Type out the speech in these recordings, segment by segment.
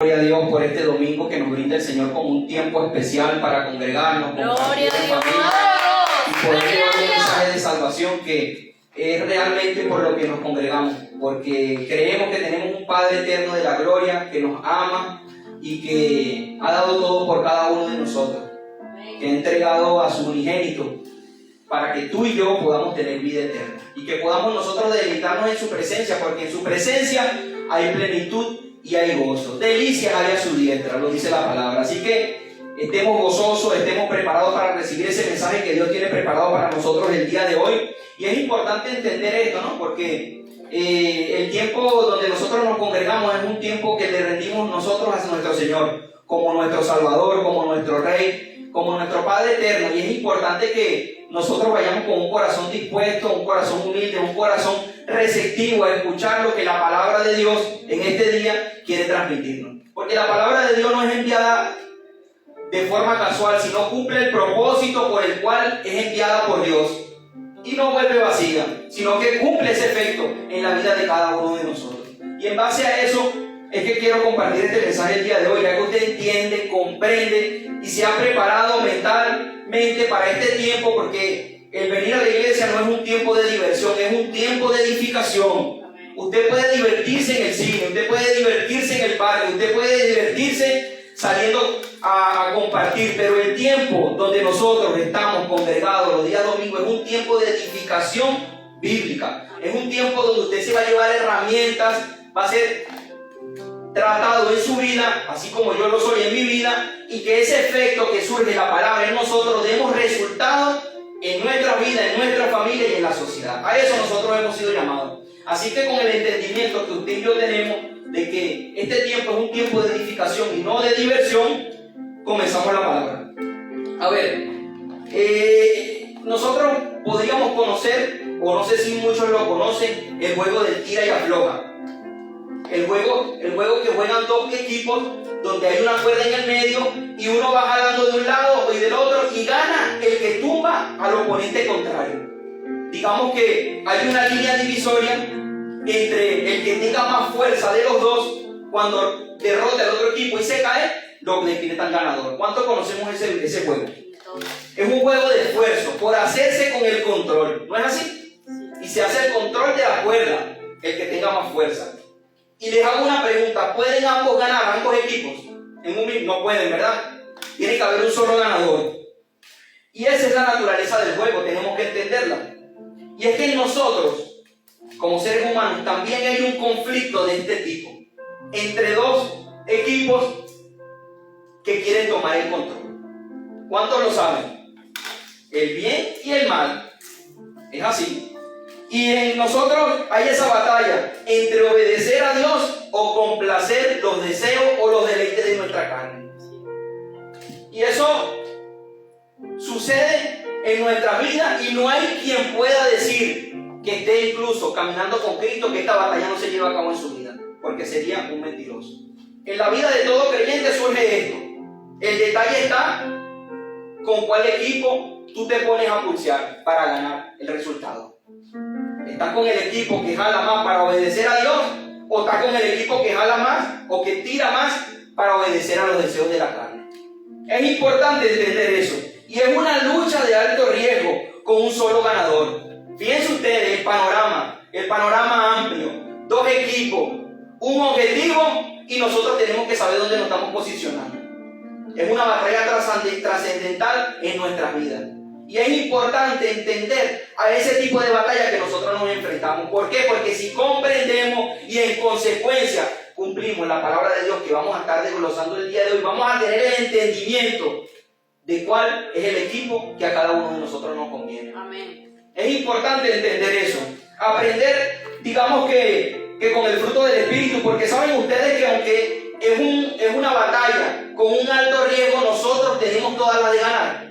Gloria a Dios por este domingo que nos brinda el Señor como un tiempo especial para congregarnos, compartir en familia y poder llevar un mensaje de salvación que es realmente por lo que nos congregamos, porque creemos que tenemos un Padre eterno de la gloria que nos ama y que ha dado todo por cada uno de nosotros, que ha entregado a su unigénito para que tú y yo podamos tener vida eterna y que podamos nosotros deleitarnos en su presencia, porque en su presencia hay plenitud y hay gozo, delicias hay a su diestra, lo dice la palabra. Así que estemos gozosos, estemos preparados para recibir ese mensaje que Dios tiene preparado para nosotros el día de hoy. Y es importante entender esto, ¿no? Porque el tiempo donde nosotros nos congregamos es un tiempo que le rendimos nosotros a nuestro Señor como nuestro Salvador, como nuestro Rey, como nuestro Padre eterno. Y es importante que nosotros vayamos con un corazón dispuesto, un corazón humilde, un corazón receptivo a escuchar lo que la palabra de Dios en este día quiere transmitirnos. Porque la palabra de Dios no es enviada de forma casual, sino cumple el propósito por el cual es enviada por Dios. Y no vuelve vacía, sino que cumple ese efecto en la vida de cada uno de nosotros. Y en base a eso es que quiero compartir este mensaje el día de hoy, ya que usted entiende, comprende y se ha preparado mentalmente para este tiempo, porque el venir a la iglesia no es un tiempo de diversión, es un tiempo de edificación. Usted puede divertirse en el cine, usted puede divertirse en el parque, usted puede divertirse saliendo a compartir, pero el tiempo donde nosotros estamos congregados los días domingos es un tiempo de edificación bíblica. Es un tiempo donde usted se va a llevar herramientas, va a ser tratado en su vida, así como yo lo soy en mi vida, y que ese efecto que surge de la palabra en nosotros demos resultados en nuestra vida, en nuestra familia y en la sociedad. A eso nosotros hemos sido llamados. Así que con el entendimiento que usted y yo tenemos de que este tiempo es un tiempo de edificación y no de diversión, comenzamos la palabra. A ver, nosotros podríamos conocer, o no sé si muchos lo conocen, el juego del tira y afloja. El juego que juegan dos equipos donde hay una cuerda en el medio y uno va jalando de un lado y del otro y gana el que tumba al oponente contrario. Digamos que hay una línea divisoria entre el que tenga más fuerza de los dos. Cuando derrota al otro equipo y se cae, lo decretan ganador. ¿Cuántos conocemos ese juego? Es un juego de esfuerzo por hacerse con el control, ¿no es así? Y se hace el control de la cuerda, el que tenga más fuerza. Y les hago una pregunta: ¿pueden ambos ganar, ambos equipos? No pueden, ¿verdad? Tiene que haber un solo ganador. Y esa es la naturaleza del juego, tenemos que entenderla. Y es que en nosotros, como seres humanos, también hay un conflicto de este tipo, entre dos equipos que quieren tomar el control. ¿Cuántos lo saben? El bien y el mal. Es así. Y en nosotros hay esa batalla entre obedecer a Dios o complacer los deseos o los deleites de nuestra carne. Y eso sucede en nuestra vida y no hay quien pueda decir que esté incluso caminando con Cristo que esta batalla no se lleva a cabo en su vida, porque sería un mentiroso. En la vida de todo creyente surge esto. El detalle está con cuál equipo tú te pones a pulsear para ganar el resultado. ¿Estás con el equipo que jala más para obedecer a Dios? ¿O estás con el equipo que jala más o que tira más para obedecer a los deseos de la carne? Es importante entender eso. Y es una lucha de alto riesgo con un solo ganador. Fíjense ustedes el panorama amplio. Dos equipos, un objetivo y nosotros tenemos que saber dónde nos estamos posicionando. Es una batalla trascendental en nuestras vidas. Y es importante entender a ese tipo de batalla que nosotros nos enfrentamos. ¿Por qué? Porque si comprendemos y en consecuencia cumplimos la palabra de Dios que vamos a estar desglosando el día de hoy, vamos a tener el entendimiento de cuál es el equipo que a cada uno de nosotros nos conviene. Amén. Es importante entender eso. Aprender, digamos que con el fruto del Espíritu, porque saben ustedes que aunque es una batalla con un alto riesgo, nosotros tenemos todas las de ganar.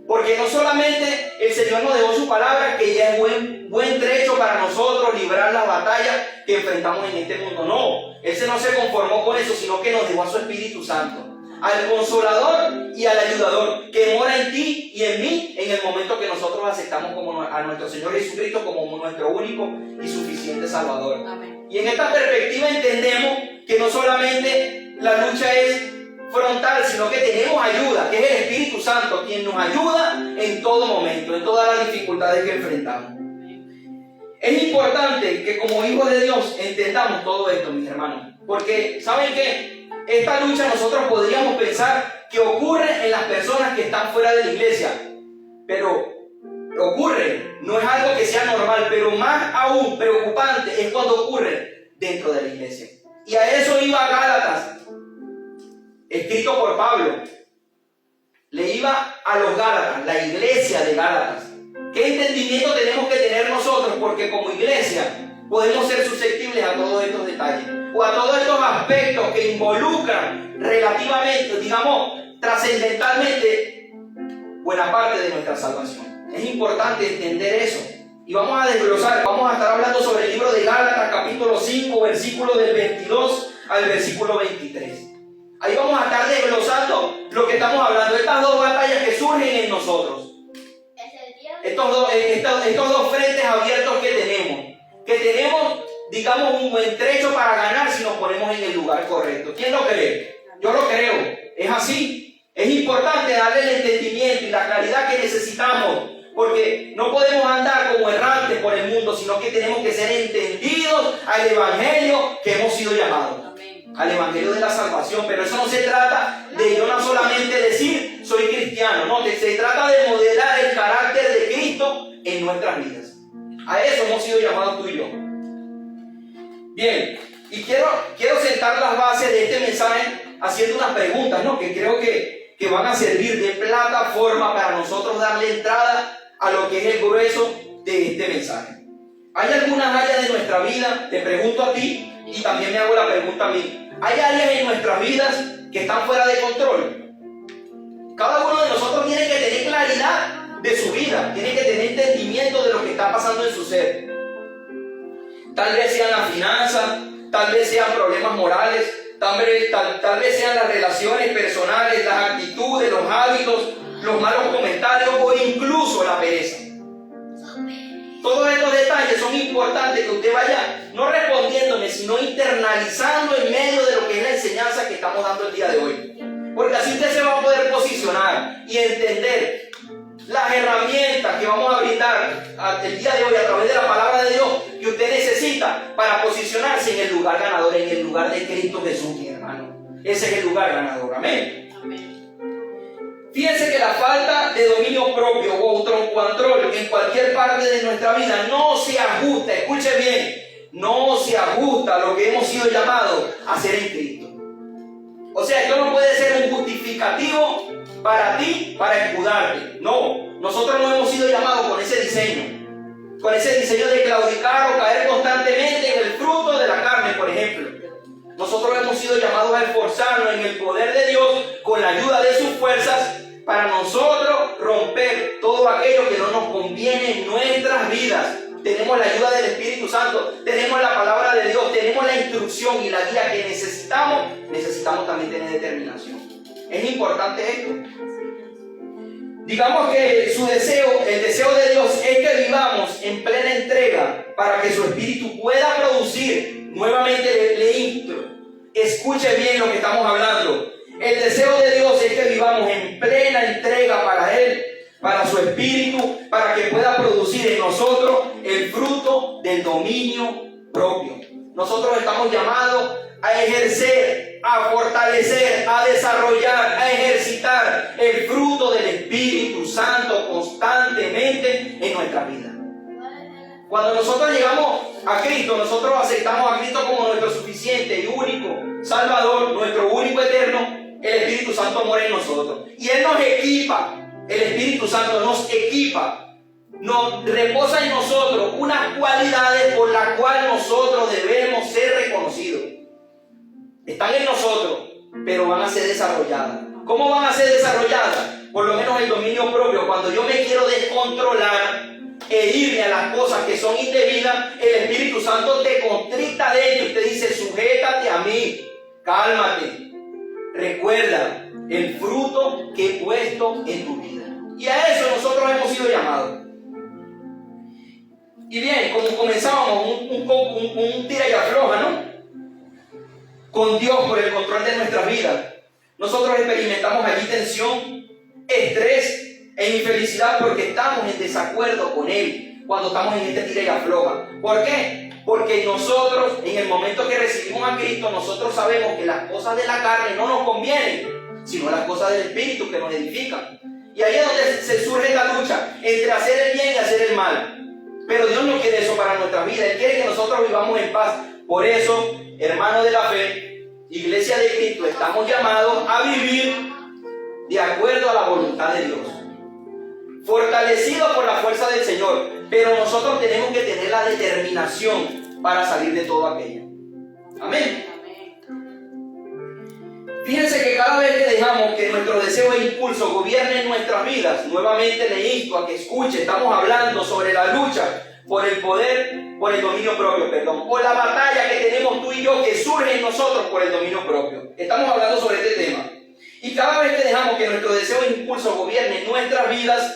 Porque no solamente el Señor nos dejó su palabra, que ya es buen trecho para nosotros librar las batallas que enfrentamos en este mundo. No, Él no se conformó con eso, sino que nos dejó a su Espíritu Santo, al Consolador y al Ayudador, que mora en ti y en mí en el momento que nosotros aceptamos a nuestro Señor Jesucristo como nuestro único y suficiente Salvador. Amén. Y en esta perspectiva entendemos que no solamente la lucha es frontal, sino que tenemos ayuda, que es el Espíritu Santo, quien nos ayuda en todo momento, en todas las dificultades que enfrentamos. Es importante que como hijos de Dios entendamos todo esto, mis hermanos, porque ¿saben qué? Esta lucha nosotros podríamos pensar que ocurre en las personas que están fuera de la iglesia, pero ocurre, no es algo que sea normal, pero más aún preocupante es cuando ocurre dentro de la iglesia. Y a eso iba Gálatas, escrito por Pablo. Le iba a los Gálatas, la iglesia de Gálatas. ¿Qué entendimiento tenemos que tener nosotros? Porque como iglesia podemos ser susceptibles a todos estos detalles o a todos estos aspectos que involucran relativamente, digamos, trascendentalmente buena parte de nuestra salvación. Es importante entender eso. Y vamos a desglosar, vamos a estar hablando sobre el libro de Gálatas, capítulo 5, versículo del 22 al versículo 23. Ahí vamos a estar desglosando lo que estamos hablando, estas dos batallas que surgen en nosotros. Estos dos frentes abiertos que tenemos, digamos, un buen trecho para ganar si nos ponemos en el lugar correcto. ¿Quién lo cree? Yo lo creo. Es así. Es importante darle el entendimiento y la claridad que necesitamos, porque no podemos andar como errantes por el mundo, sino que tenemos que ser entendidos al evangelio que hemos sido llamados. Al evangelio de la salvación. Pero eso no se trata de yo no solamente decir soy cristiano, no, se trata de modelar el carácter de Cristo en nuestras vidas. A eso hemos sido llamados tú y yo. Bien, y quiero sentar las bases de este mensaje haciendo unas preguntas, ¿no? Que creo que van a servir de plataforma para nosotros darle entrada a lo que es el grueso de este mensaje. ¿Hay algunas áreas de nuestra vida? Te pregunto a ti y también me hago la pregunta a mí. ¿Hay áreas en nuestras vidas que están fuera de control? Cada uno de nosotros tiene que tener claridad de su vida, tiene que tener entendimiento de lo que está pasando en su ser. Tal vez sean las finanzas, tal vez sean problemas morales, tal vez sean las relaciones personales, las actitudes, los hábitos, los malos comentarios o incluso la pereza. Todos estos detalles son importantes que usted vaya no respondiéndome, sino internalizando en medio de lo que es la enseñanza que estamos dando el día de hoy. Porque así usted se va a poder posicionar y entender las herramientas que vamos a brindar el día de hoy a través de la palabra de Dios que usted necesita para posicionarse en el lugar ganador, en el lugar de Cristo Jesús, mi hermano. Ese es el lugar ganador. Amén. Amén. Fíjense que la falta de dominio propio o autocontrol en cualquier parte de nuestra vida no se ajusta, escuche bien, no se ajusta a lo que hemos sido llamados a hacer en Cristo. O sea, esto no puede ser un justificativo para ti, para escudarte. No, nosotros no hemos sido llamados con ese diseño de claudicar o caer constantemente en el fruto de la carne, por ejemplo. Nosotros hemos sido llamados a esforzarnos en el poder de Dios con la ayuda de sus fuerzas para nosotros romper todo aquello que no nos conviene en nuestras vidas. Tenemos la ayuda del Espíritu Santo, tenemos la palabra de Dios, tenemos la instrucción y la guía que necesitamos también tener determinación. Es importante esto. Digamos que el deseo de Dios es que vivamos en plena entrega para que su Espíritu pueda producir nuevamente escuche bien lo que estamos hablando. El deseo de Dios es que vivamos en plena entrega para Él, para su Espíritu, para que pueda producir en nosotros el fruto del dominio propio. Nosotros estamos llamados a ejercer, a fortalecer, a desarrollar, a ejercitar el fruto del Espíritu Santo constantemente en nuestra vida. Cuando nosotros llegamos a Cristo, nosotros aceptamos a Cristo como nuestro suficiente y único Salvador, nuestro único eterno. El Espíritu Santo mora en nosotros y Él nos equipa. El Espíritu Santo nos equipa, nos reposa en nosotros unas cualidades por las cuales nosotros debemos ser reconocidos. Están en nosotros, pero van a ser desarrolladas. ¿Cómo van a ser desarrolladas? Por lo menos el dominio propio. Cuando yo me quiero descontrolar e irme a las cosas que son indebidas, el Espíritu Santo te constricta de ello y te dice: sujétate a mí, cálmate. Recuerda el fruto que he puesto en tu vida. Y a eso nosotros hemos sido llamados. Y bien, como comenzábamos, un tira y afloja, ¿no? con Dios por el control de nuestras vidas, nosotros experimentamos allí tensión, estrés e infelicidad porque estamos en desacuerdo con Él cuando estamos en este tira y afloja. ¿Por qué? Porque nosotros, en el momento que recibimos a Cristo, nosotros sabemos que las cosas de la carne no nos convienen, sino las cosas del Espíritu que nos edifican. Y ahí es donde se surge esta lucha entre hacer el bien y hacer el mal. Pero Dios no quiere eso para nuestras vidas. Él quiere que nosotros vivamos en paz. Por eso, hermanos de la fe, Iglesia de Cristo, estamos llamados a vivir de acuerdo a la voluntad de Dios, fortalecidos por la fuerza del Señor. Pero nosotros tenemos que tener la determinación para salir de todo aquello. Amén. Fíjense que cada vez que dejamos que nuestro deseo e impulso gobiernen nuestras vidas, nuevamente le insto a que escuche, estamos hablando sobre la lucha por el poder, por el dominio propio, o la batalla que tenemos tú y yo que surge en nosotros por el dominio propio. Estamos hablando sobre este tema. Y cada vez que dejamos que nuestro deseo e impulso gobiernen nuestras vidas,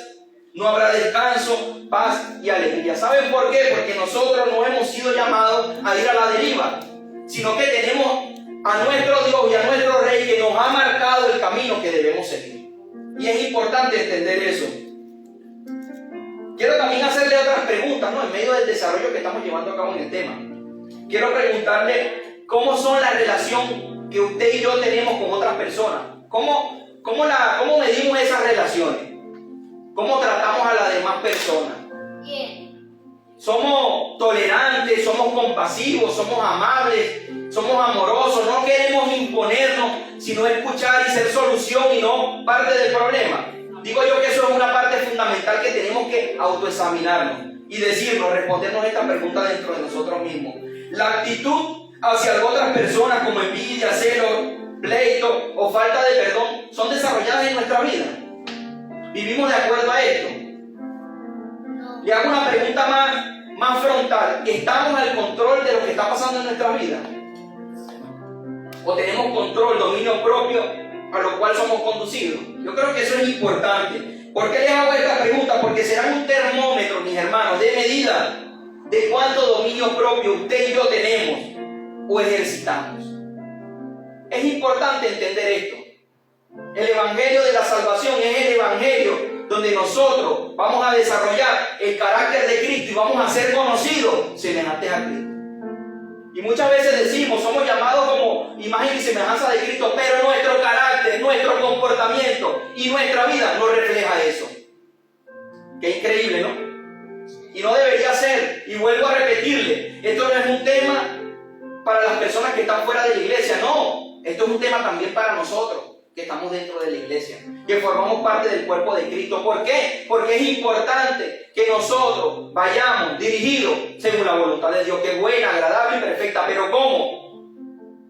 no habrá descanso, paz y alegría. ¿Saben por qué? Porque nosotros no hemos sido llamados a ir a la deriva, sino que tenemos a nuestro Dios y a nuestro Rey que nos ha marcado el camino que debemos seguir. Y es importante entender eso. Quiero también hacerle otras preguntas, ¿no? En medio del desarrollo que estamos llevando a cabo en el tema. Quiero preguntarle cómo son la relación que usted y yo tenemos con otras personas. ¿Cómo medimos esas relaciones? ¿Cómo tratamos a las demás personas? Bien. Somos tolerantes, somos compasivos, somos amables, somos amorosos, no queremos imponernos, sino escuchar y ser solución y no parte del problema. Digo yo que eso es una parte fundamental que tenemos que autoexaminarnos y decirnos, respondernos esta pregunta dentro de nosotros mismos. La actitud hacia otras personas como envidia, celo, pleito o falta de perdón son desarrolladas en nuestra vida. ¿Vivimos de acuerdo a esto? Le hago una pregunta más frontal. ¿Estamos al control de lo que está pasando en nuestra vida? ¿O tenemos control, dominio propio, a lo cual somos conducidos? Yo creo que eso es importante. ¿Por qué les hago esta pregunta? Porque será un termómetro, mis hermanos, de medida de cuánto dominio propio usted y yo tenemos o ejercitamos. Es importante entender esto. El Evangelio de la salvación es el Evangelio donde nosotros vamos a desarrollar el carácter de Cristo y vamos a ser conocidos semejantes a Cristo. Y muchas veces decimos, somos llamados como imagen y semejanza de Cristo, pero nuestro carácter, nuestro comportamiento y nuestra vida no refleja eso. Qué increíble, ¿no? Y no debería ser. Y vuelvo a repetirle, esto no es un tema para las personas que están fuera de la iglesia, no. Esto es un tema también para nosotros, que estamos dentro de la iglesia, que formamos parte del cuerpo de Cristo. ¿Por qué? Porque es importante que nosotros vayamos dirigidos según la voluntad de Dios, que es buena, agradable y perfecta. ¿Pero cómo?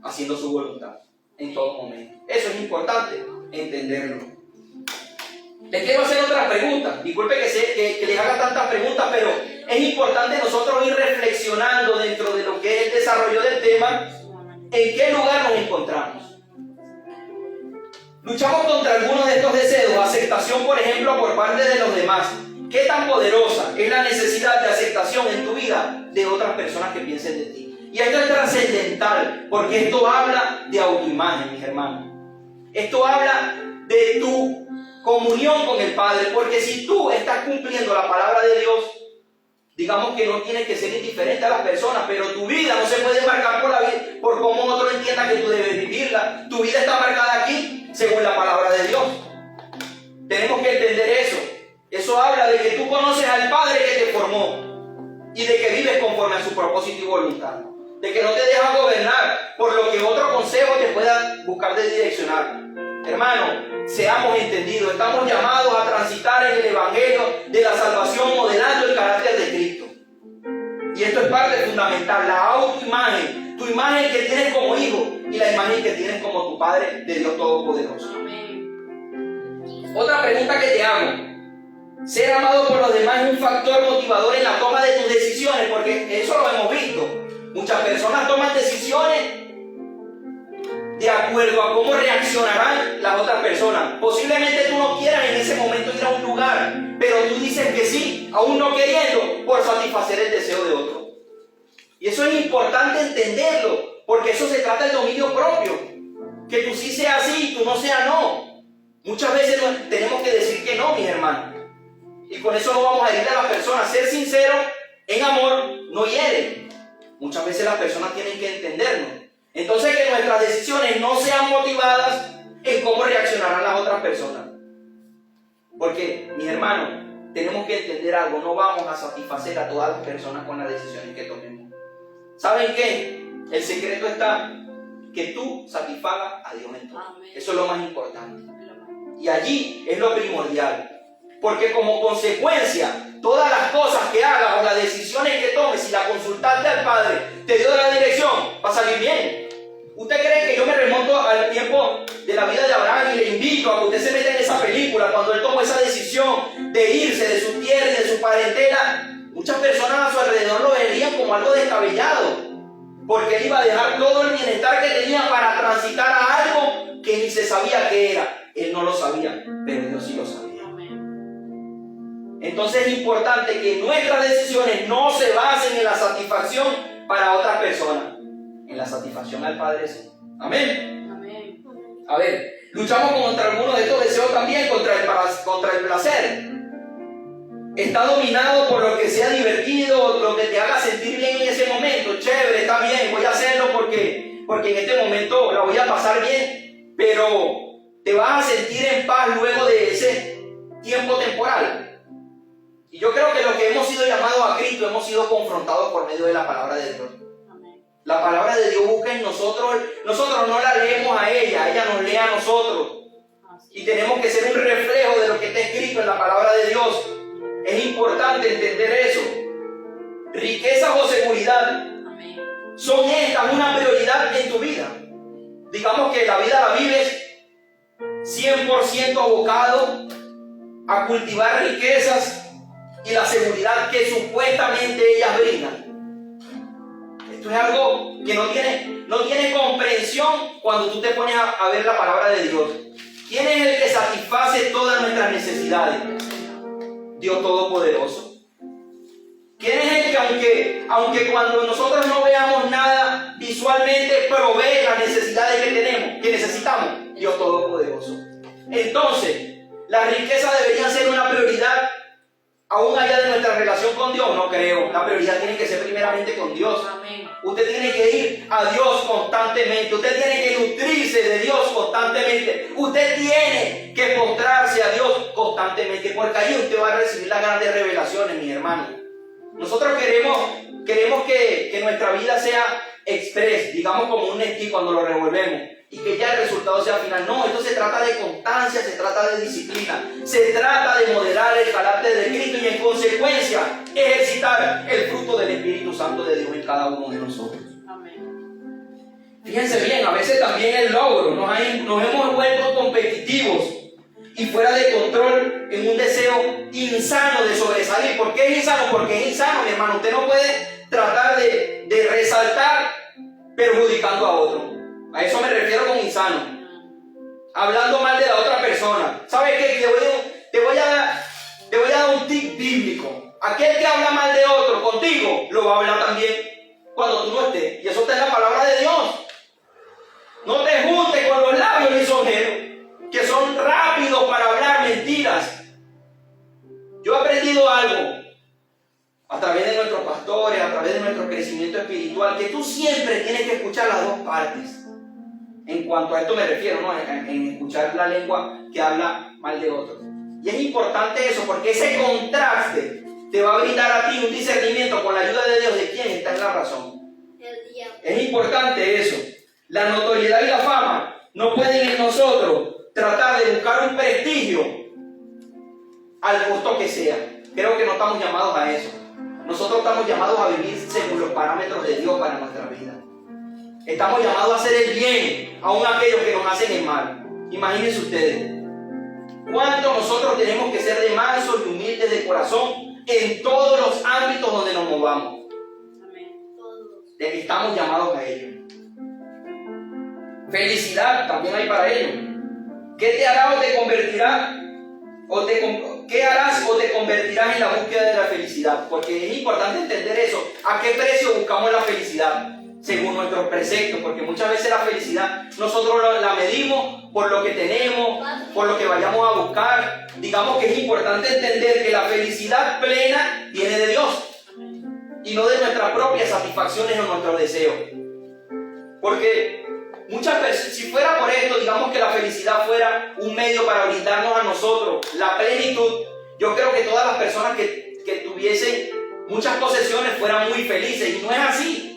Haciendo su voluntad en todo momento. Eso es importante entenderlo. Les quiero hacer otra pregunta. Disculpe que les haga tantas preguntas, pero es importante nosotros ir reflexionando dentro de lo que es el desarrollo del tema, en qué lugar nos encontramos. Luchamos contra algunos de estos deseos, aceptación, por ejemplo, por parte de los demás. ¿Qué tan poderosa es la necesidad de aceptación en tu vida de otras personas que piensen de ti? Y esto es trascendental, porque esto habla de autoimagen, mis hermanos. Esto habla de tu comunión con el Padre, porque si tú estás cumpliendo la palabra de Dios, digamos que no tienes que ser indiferente a las personas, pero tu vida no se puede marcar por cómo otro entienda que tú debes vivirla. Tu vida está marcada aquí según la palabra de Dios. Tenemos que entender eso. Eso habla de que tú conoces al Padre que te formó y de que vives conforme a su propósito y voluntad. De que no te dejas gobernar por lo que otro consejo te pueda buscar de direccionar. Hermano, seamos entendidos. Estamos llamados a transitar en el Evangelio de la salvación modelando el carácter de Cristo. Y esto es parte fundamental, la autoimagen. Tu imagen que tienes como hijo y la imagen que tienes como tu Padre de Dios Todopoderoso. Otra pregunta que te hago. Ser amado por los demás es un factor motivador en la toma de tus decisiones, porque eso lo hemos visto. Muchas personas toman decisiones de acuerdo a cómo reaccionarán las otras personas. Posiblemente tú no quieras en ese momento ir a un lugar, pero tú dices que sí, aún no queriendo, por satisfacer el deseo de otro. Y eso es importante entenderlo, porque eso se trata del dominio propio. Que tú sí seas sí y tú no seas no. Muchas veces tenemos que decir que no, mis hermanos. Y con eso no vamos a herir a las personas. Ser sincero en amor no hiere. Muchas veces las personas tienen que entendernos. Entonces, que nuestras decisiones no sean motivadas en cómo reaccionarán las otras personas. Porque, mis hermanos, tenemos que entender algo. No vamos a satisfacer a todas las personas con las decisiones que tomemos. ¿Saben qué? El secreto está que tú satisfagas a Dios en todo. Eso es lo más importante. Y allí es lo primordial. Porque como consecuencia, todas las cosas que hagas o las decisiones que tomes, si la consultaste al Padre, te dio la dirección, va a salir bien. ¿Usted cree que yo me remonto al tiempo de la vida de Abraham y le invito a que usted se meta en esa película cuando él tomó esa decisión de irse de su tierra y de su parentela? Muchas personas a su alrededor lo verían como algo descabellado, porque él iba a dejar todo el bienestar que tenía para transitar a algo que ni se sabía qué era. Él no lo sabía, pero Dios sí lo sabía. Entonces es importante que nuestras decisiones no se basen en la satisfacción para otras personas, en la satisfacción al Padre. Amén. Amén. A ver, luchamos contra algunos de estos deseos también, contra el placer. Está dominado por lo que sea divertido, lo que te haga sentir bien en ese momento. Chévere, está bien, voy a hacerlo porque en este momento la voy a pasar bien, pero te vas a sentir en paz luego de ese tiempo temporal. Y yo creo que los que hemos sido llamados a Cristo hemos sido confrontados por medio de la palabra de Dios. La palabra de Dios busca en nosotros no la leemos a ella nos lee a nosotros. Y tenemos que ser un reflejo de lo que está escrito en la palabra de Dios. Es importante entender eso. Riquezas o seguridad, ¿son estas una prioridad en tu vida? Digamos que la vida la vives 100% abocado a cultivar riquezas y la seguridad que supuestamente ellas brindan. Esto es algo que no tiene comprensión cuando tú te pones a ver la palabra de Dios. ¿Quién es el que satisface todas nuestras necesidades? Dios Todopoderoso. ¿Quién es el que aunque cuando nosotros no veamos nada visualmente provee las necesidades que necesitamos? Dios Todopoderoso. Entonces, las riquezas deberían ser una prioridad aún allá de nuestra relación con Dios. No creo. La prioridad tiene que ser primeramente con Dios. Amén. Usted tiene que ir a Dios constantemente. Usted tiene que nutrirse de Dios constantemente. Usted tiene que postrarse a Dios constantemente, porque ahí usted va a recibir las grandes revelaciones, mis hermanos. Nosotros queremos que nuestra vida sea express, digamos como un esquí cuando lo revolvemos, y que ya el resultado sea final. No, esto se trata de constancia, se trata de disciplina, se trata de modelar el carácter de Cristo y en consecuencia ejercitar el fruto del Espíritu Santo de Dios en cada uno de nosotros. Amén. Fíjense bien, a veces también el logro, nos hemos vuelto competitivos y fuera de control en un deseo insano de sobresalir. ¿Por qué es insano? Porque es insano, mi hermano. Usted no puede tratar de resaltar perjudicando a otro. A eso me refiero con insano. Hablando mal de la otra persona. ¿Sabes qué? Te voy a dar un tip bíblico. Aquel que habla mal de otro contigo, lo va a hablar también cuando tú no estés. Y eso está en la palabra de Dios. No te juntes con los labios lisonjeros, que son rápidos para hablar mentiras. Yo he aprendido algo a través de nuestros pastores, a través de nuestro crecimiento espiritual, que tú siempre tienes que escuchar las dos partes. En cuanto a esto me refiero, ¿no? En escuchar la lengua que habla mal de otro. Y es importante eso, porque ese contraste te va a brindar a ti un discernimiento con la ayuda de Dios de quién está en la razón. Es importante eso. La notoriedad y la fama no pueden en nosotros tratar de buscar un prestigio al costo que sea. Creo que no estamos llamados a eso. Nosotros estamos llamados a vivir según los parámetros de Dios para nuestra vida. Estamos llamados a hacer el bien, aun aquellos que nos hacen el mal. Imagínense ustedes cuánto nosotros tenemos que ser de mansos y humildes de corazón en todos los ámbitos donde nos movamos. Estamos llamados a ello. Felicidad también hay para ello. ¿Qué te hará o te convertirá? ¿Qué harás o te convertirás en la búsqueda de la felicidad? Porque es importante entender eso. ¿A qué precio buscamos la felicidad? según nuestros preceptos, porque muchas veces la felicidad nosotros la medimos por lo que tenemos, por lo que vayamos a buscar. Digamos que es importante entender que la felicidad plena viene de Dios y no de nuestras propias satisfacciones o nuestros deseos. Porque muchas veces, si fuera por esto, digamos que la felicidad fuera un medio para brindarnos a nosotros la plenitud, yo creo que todas las personas que tuviesen muchas posesiones fueran muy felices, y no es así.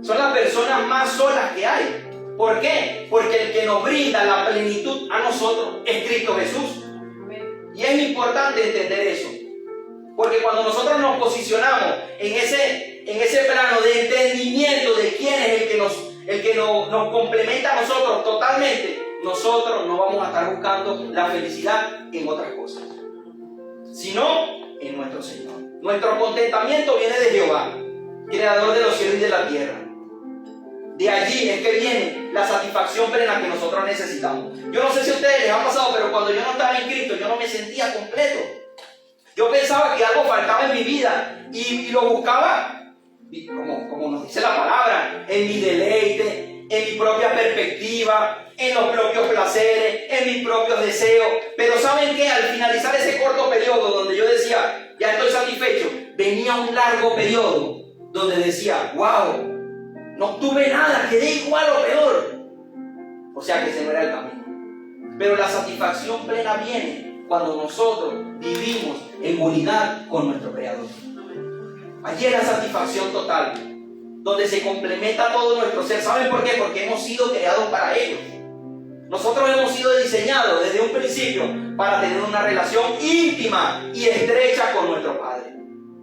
Son las personas más solas que hay. ¿Por qué? Porque el que nos brinda la plenitud a nosotros es Cristo Jesús. Y es importante entender eso. Porque cuando nosotros nos posicionamos en ese plano de entendimiento de quién es el que nos complementa a nosotros totalmente, nosotros no vamos a estar buscando la felicidad en otras cosas, sino en nuestro Señor. Nuestro contentamiento viene de Jehová, creador de los cielos y de la tierra. De allí es que viene la satisfacción plena que nosotros necesitamos. Yo no sé si a ustedes les ha pasado, pero cuando yo no estaba en Cristo, yo no me sentía completo. Yo pensaba que algo faltaba en mi vida y lo buscaba, como nos dice la palabra, en mi deleite, en mi propia perspectiva, en los propios placeres, en mis propios deseos. Pero ¿saben qué? Al finalizar ese corto periodo donde yo decía, ya estoy satisfecho, venía un largo periodo donde decía, wow, no obtuve nada, quedé igual o peor. O sea que ese no era el camino. Pero la satisfacción plena viene cuando nosotros vivimos en unidad con nuestro Creador. Allí es la satisfacción total, donde se complementa todo nuestro ser. ¿Saben por qué? Porque hemos sido creados para ello. Nosotros hemos sido diseñados desde un principio para tener una relación íntima y estrecha con nuestro Padre.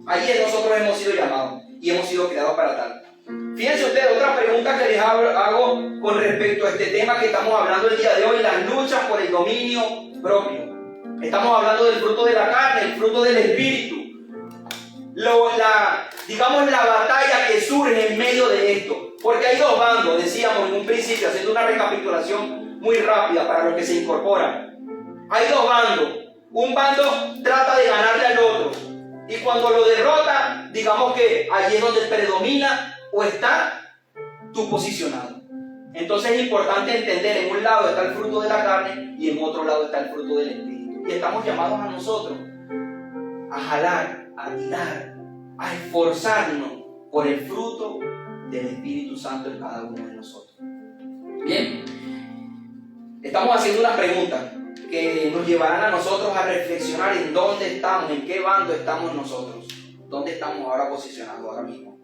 Allí nosotros hemos sido llamados y hemos sido creados para tal. Fíjense ustedes, otra pregunta que les hago con respecto a este tema que estamos hablando el día de hoy, las luchas por el dominio propio. Estamos hablando del fruto de la carne, el fruto del espíritu. Digamos la batalla que surge en medio de esto. Porque hay dos bandos, decíamos en un principio, haciendo una recapitulación muy rápida para los que se incorporan. Hay dos bandos. Un bando trata de ganarle al otro. Y cuando lo derrota, digamos que allí es donde predomina o está tú posicionado. Entonces es importante entender, en un lado está el fruto de la carne y en otro lado está el fruto del espíritu. Y estamos llamados a nosotros a jalar, a tirar, a esforzarnos por el fruto del Espíritu Santo en cada uno de nosotros. Bien, estamos haciendo unas preguntas que nos llevarán a nosotros a reflexionar en dónde estamos, en qué bando estamos nosotros, dónde estamos ahora posicionados ahora mismo.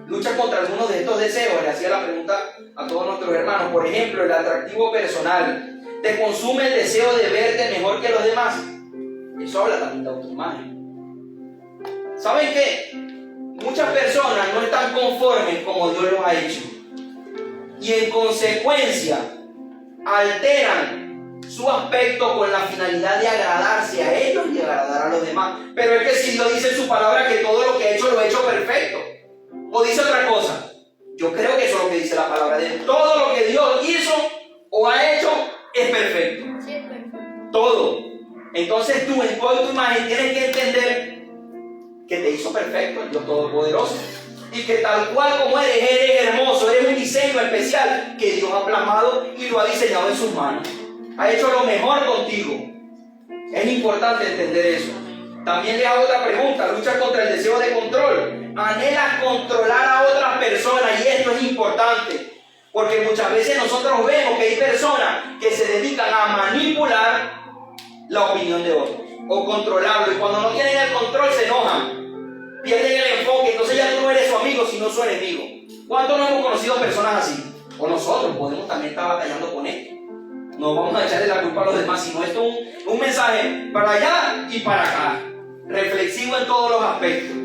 Lucha contra algunos de estos deseos. Le hacía la pregunta a todos nuestros hermanos. Por ejemplo, el atractivo personal. ¿Te consume el deseo de verte mejor que los demás? Eso habla también de autoimagen. ¿Saben qué? Muchas personas no están conformes como Dios los ha hecho. Y en consecuencia, alteran su aspecto con la finalidad de agradarse a ellos y agradar a los demás. Pero es que si Dios dice en su palabra que todo lo que ha hecho lo ha hecho perfecto. O dice otra cosa. Yo creo que eso es lo que dice la palabra de Dios. Todo lo que Dios hizo o ha hecho es perfecto. Sí, es perfecto. Todo. Entonces tú en toda tu imagen tienes que entender que te hizo perfecto el Dios Todopoderoso. Y que tal cual como eres hermoso, eres un diseño especial que Dios ha plasmado y lo ha diseñado en sus manos. Ha hecho lo mejor contigo. Es importante entender eso. También le hago otra pregunta. Lucha contra el deseo de control. Anhelas controlar a otras personas, y esto es importante. Porque muchas veces nosotros vemos que hay personas que se dedican a manipular la opinión de otros o controlarlo. Y cuando no tienen el control se enojan. Pierden el enfoque. Entonces ya tú no eres su amigo, sino su enemigo. ¿Cuántos no hemos conocido personas así? O nosotros podemos también estar batallando con esto. No vamos a echarle la culpa a los demás, sino esto es un mensaje para allá y para acá. Reflexivo en todos los aspectos.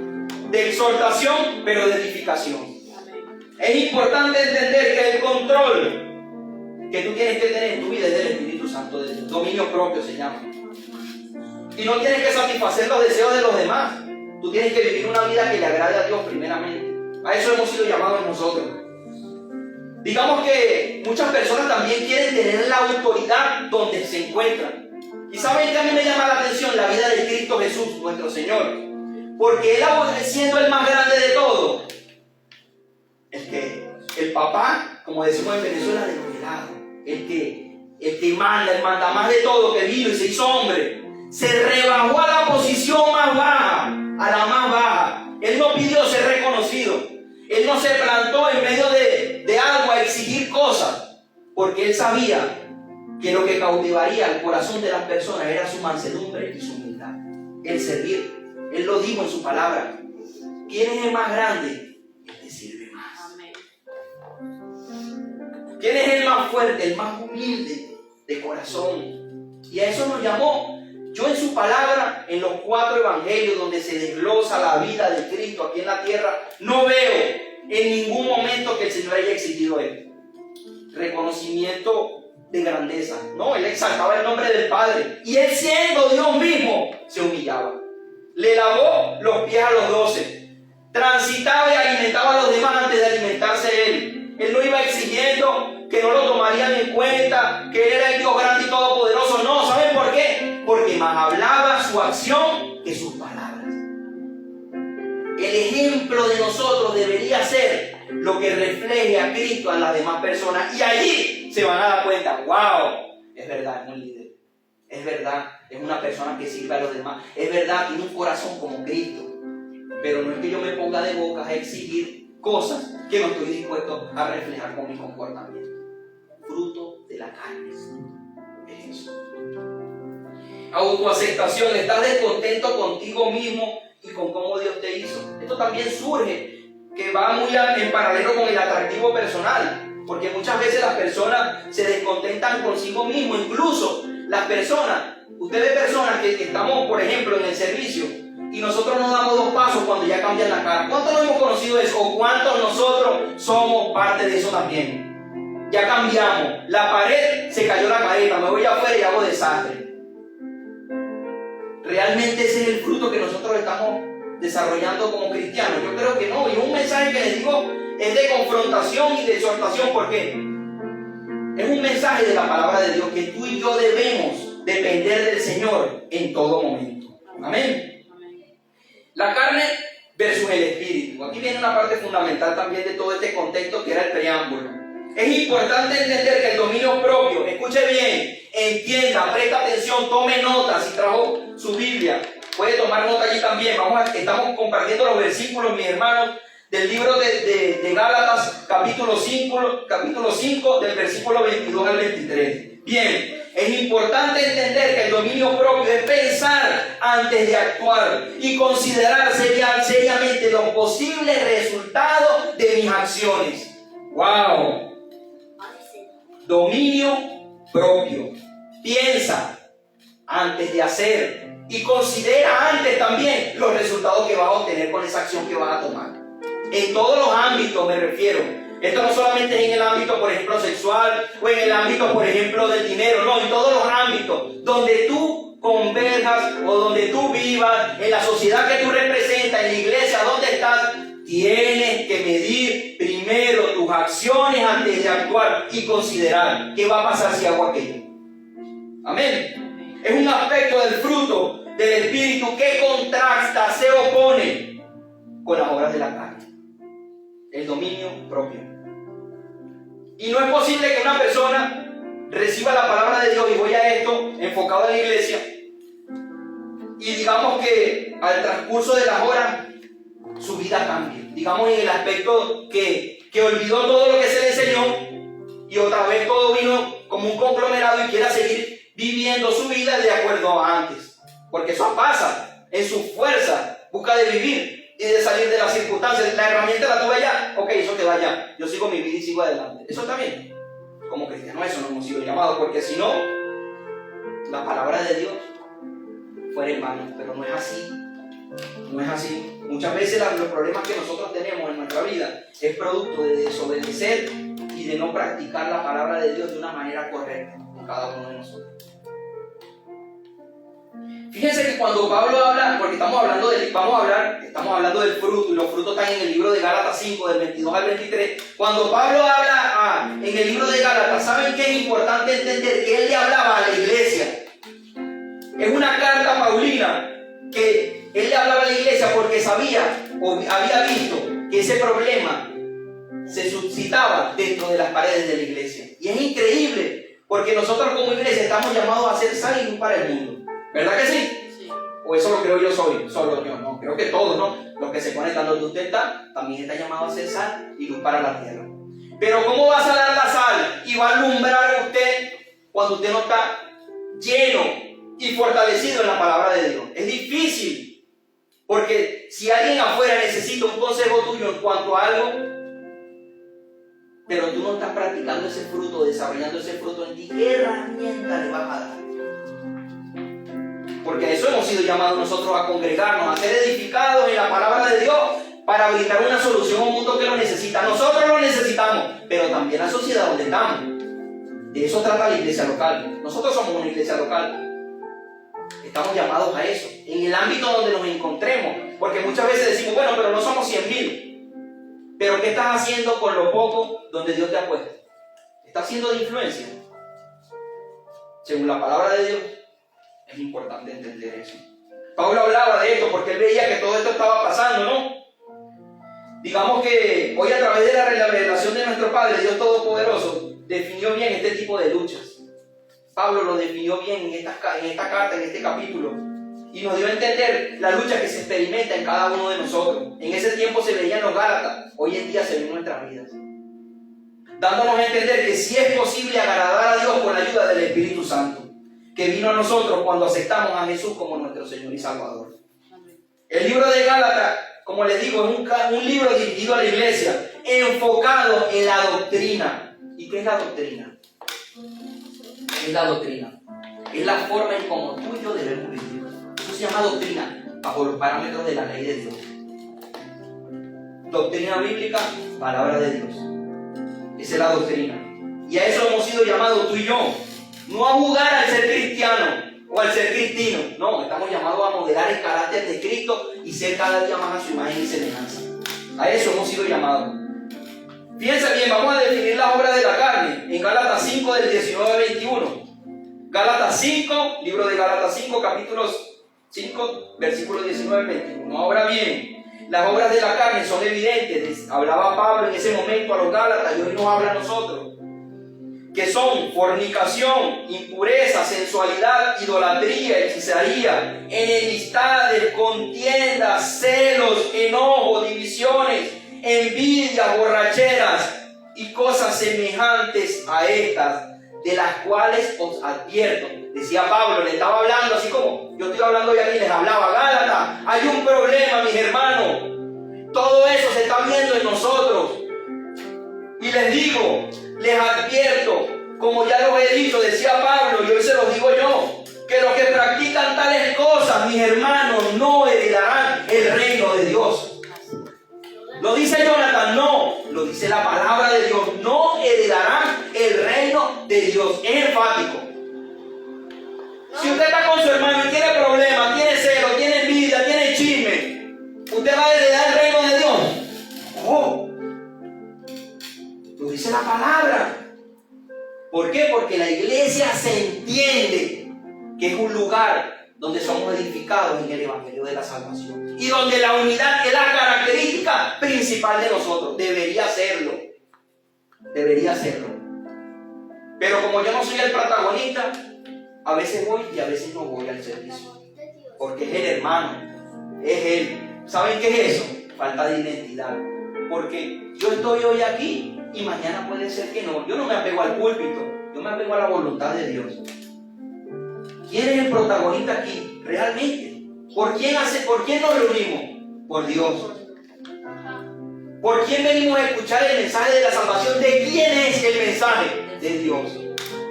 De exhortación, pero de edificación. Es importante entender que el control que tú tienes que tener en tu vida es del Espíritu Santo, del dominio propio se llama. Y no tienes que satisfacer los deseos de los demás. Tú tienes que vivir una vida que le agrade a Dios primeramente. A eso hemos sido llamados nosotros. Digamos que muchas personas también quieren tener la autoridad donde se encuentran. Y saben que a mí me llama la atención la vida de Cristo Jesús, nuestro Señor. Porque Él, siendo el más grande de todos, es que el papá, como decimos en Venezuela, de los helados, el que manda, el mandamás de todo, que vino y se hizo hombre, se rebajó a la posición más baja, a la más baja. Él no pidió ser reconocido. Él no se plantó en medio de algo a exigir cosas, porque él sabía que lo que cautivaría el corazón de las personas era su mansedumbre y su humildad, el servir. Él lo dijo en su palabra. ¿Quién es el más grande? El que sirve más. ¿Quién es el más fuerte? El más humilde de corazón. Y a eso nos llamó. Yo en su palabra, en los 4 evangelios donde se desglosa la vida de Cristo aquí en la tierra, no veo en ningún momento que el Señor haya exigido él reconocimiento de grandeza. No, él exaltaba el nombre del Padre. Y él, siendo Dios mismo, se humillaba. Le lavó los pies a los 12. Transitaba y alimentaba a los demás antes de alimentarse él. Él no iba exigiendo que no lo tomarían en cuenta, que él era el Dios grande y todopoderoso. No, ¿saben por qué? Porque más hablaba su acción que sus palabras. El ejemplo de nosotros debería ser lo que refleje a Cristo a las demás personas. Y allí se van a dar cuenta, wow, es verdad, es un líder. Es verdad, es una persona que sirve a los demás. Es verdad, tiene un corazón como Cristo. Pero no es que yo me ponga de bocas a exigir cosas que no estoy dispuesto a reflejar con mi comportamiento. Fruto de la carne es eso. Autoaceptación. Estás descontento contigo mismo y con cómo Dios te hizo. Esto también surge, que va muy en paralelo con el atractivo personal. Porque muchas veces las personas se descontentan consigo mismo. Incluso las personas, usted ve personas que estamos, por ejemplo, en el servicio, y nosotros nos damos 2 pasos cuando ya cambian la cara. ¿Cuántos no hemos conocido eso? ¿O cuántos nosotros somos parte de eso también? Ya cambiamos. La pared, se cayó la careta, me voy afuera y hago desastre. ¿Realmente ese es el fruto que nosotros estamos desarrollando como cristianos? Yo creo que no. Y un mensaje que les digo es de confrontación y de exhortación. ¿Por qué? Es un mensaje de la palabra de Dios, que tú y yo debemos depender del Señor en todo momento. Amén. La carne versus el espíritu. Aquí viene una parte fundamental también de todo este contexto, que era el preámbulo. Es importante entender que el dominio propio, escuche bien, entienda, presta atención, tome nota. Si trajo su Biblia, puede tomar nota allí también. Estamos compartiendo los versículos, mis hermanos, del libro de Gálatas, capítulo 5, del versículo 22 al 23. Bien, es importante entender que el dominio propio es pensar antes de actuar y considerar seriamente los posibles resultados de mis acciones. ¡Wow! Dominio propio. Piensa antes de hacer y considera antes también los resultados que vas a obtener con esa acción que vas a tomar. En todos los ámbitos me refiero. Esto no solamente es en el ámbito, por ejemplo, sexual, o en el ámbito, por ejemplo, del dinero. No, en todos los ámbitos donde tú converjas o donde tú vivas, en la sociedad que tú representas, en la iglesia donde estás, tienes que medir primero tus acciones antes de actuar y considerar qué va a pasar si hago aquello. Amén. Es un aspecto del fruto del Espíritu que contrasta, se opone con las obras de la carne. El dominio propio. Y no es posible que una persona reciba la palabra de Dios, y voy a esto enfocado en la iglesia, y digamos que al transcurso de las horas su vida cambie. Digamos en el aspecto que olvidó todo lo que se le enseñó y otra vez todo vino como un conglomerado y quiera seguir viviendo su vida de acuerdo a antes. Porque eso pasa. En su fuerza busca de vivir y de salir de las circunstancias. La herramienta la tuve allá, ok, eso te va allá. Yo sigo mi vida y sigo adelante. Eso está bien. Como cristianos eso no hemos sido llamados, porque si no, la palabra de Dios fuera en vano. Pero no es así. No es así. Muchas veces los problemas que nosotros tenemos en nuestra vida es producto de desobedecer y de no practicar la palabra de Dios de una manera correcta con cada uno de nosotros. Fíjense que cuando Pablo habla, porque estamos hablando del fruto, y los frutos están en el libro de Gálatas 5, del 22 al 23. Cuando Pablo habla en el libro de Gálatas, ¿saben qué es importante entender? Que él le hablaba a la iglesia. Es una carta paulina que él le hablaba a la iglesia porque sabía o había visto que ese problema se suscitaba dentro de las paredes de la iglesia. Y es increíble, porque nosotros como iglesia estamos llamados a ser sal y luz para el mundo. ¿Verdad que sí? Sí. O eso lo creo yo solo yo, no. Creo que todos, ¿no? Los que se conectan donde usted está, también está llamado a ser sal y luz para la tierra. Pero ¿cómo va a salir la sal y va a alumbrar a usted cuando usted no está lleno y fortalecido en la palabra de Dios? Es difícil, porque si alguien afuera necesita un consejo tuyo en cuanto a algo, pero tú no estás practicando ese fruto, desarrollando ese fruto en ti, ¿qué herramienta le vas a dar? Porque a eso hemos sido llamados nosotros, a congregarnos, a ser edificados en la palabra de Dios para brindar una solución a un mundo que lo necesita. Nosotros lo necesitamos, pero también la sociedad donde estamos. De eso trata la iglesia local. Nosotros somos una iglesia local. Estamos llamados a eso, en el ámbito donde nos encontremos. Porque muchas veces decimos, bueno, pero no somos 100,000. Pero ¿qué estás haciendo con lo poco donde Dios te ha puesto? ¿Estás siendo de influencia? Según la palabra de Dios, es importante entender eso. Pablo hablaba de esto porque él veía que todo esto estaba pasando, ¿no? Digamos que hoy, a través de la revelación de nuestro Padre, Dios Todopoderoso, definió bien este tipo de luchas. Pablo lo definió bien en esta carta, en este capítulo, y nos dio a entender la lucha que se experimenta en cada uno de nosotros. En ese tiempo se veían los Gálatas, hoy en día se ven en nuestras vidas, dándonos a entender que sí es posible agradar a Dios con la ayuda del Espíritu Santo, que vino a nosotros cuando aceptamos a Jesús como nuestro Señor y Salvador. El libro de Gálatas, como les digo, es un libro dirigido a la iglesia, enfocado en la doctrina. ¿Y qué es la doctrina? ¿Qué es la doctrina? Es la forma en cómo tú y yo debemos vivir. Eso se llama doctrina, bajo los parámetros de la ley de Dios. Doctrina bíblica, palabra de Dios. Esa es la doctrina. Y a eso hemos sido llamados tú y yo. No a jugar al ser cristiano o al ser cristino. No, estamos llamados a modelar el carácter de Cristo y ser cada día más a su imagen y semejanza. A eso hemos sido llamados. Fíjense bien, vamos a definir las obras de la carne en Gálatas 5 del 19 al 21. Gálatas 5, libro de Gálatas 5, capítulos 5, versículos 19 al 21. Ahora bien, las obras de la carne son evidentes. Hablaba Pablo en ese momento a los Gálatas y hoy nos habla a nosotros. Que son fornicación, impureza, sensualidad, idolatría, hechicería, enemistades, contiendas, celos, enojo, divisiones, envidias, borracheras y cosas semejantes a estas, de las cuales os advierto. Decía Pablo, le estaba hablando así como yo estoy hablando hoy aquí, les hablaba. Gálatas, hay un problema, mis hermanos. Todo eso se está viendo en nosotros. Y les digo, les advierto, como ya lo he dicho, decía Pablo, y hoy se los digo yo, que los que practican tales cosas, mis hermanos, no heredarán el reino de Dios. Lo dice Jonathan, no, lo dice la palabra de Dios, no heredarán el reino de Dios. Es enfático. Si usted está con su hermano y tiene problemas, tiene celo, tiene envidia, tiene chisme, ¿usted va a heredar el reino de Dios? Oh, lo dice la palabra. ¿Por qué? Porque la iglesia se entiende que es un lugar donde somos edificados en el Evangelio de la Salvación y donde la unidad es la característica principal de nosotros. Debería serlo. Debería serlo. Pero como yo no soy el protagonista, a veces voy y a veces no voy al servicio. Porque es el hermano, es él. ¿Saben qué es eso? Falta de identidad. Porque yo estoy hoy aquí y mañana puede ser que no. Yo no me apego al púlpito, yo me apego a la voluntad de Dios. ¿Quién es el protagonista aquí? Realmente. ¿Por quién nos reunimos? Por Dios. ¿Por quién venimos a escuchar el mensaje de la salvación? ¿De quién es el mensaje? De Dios.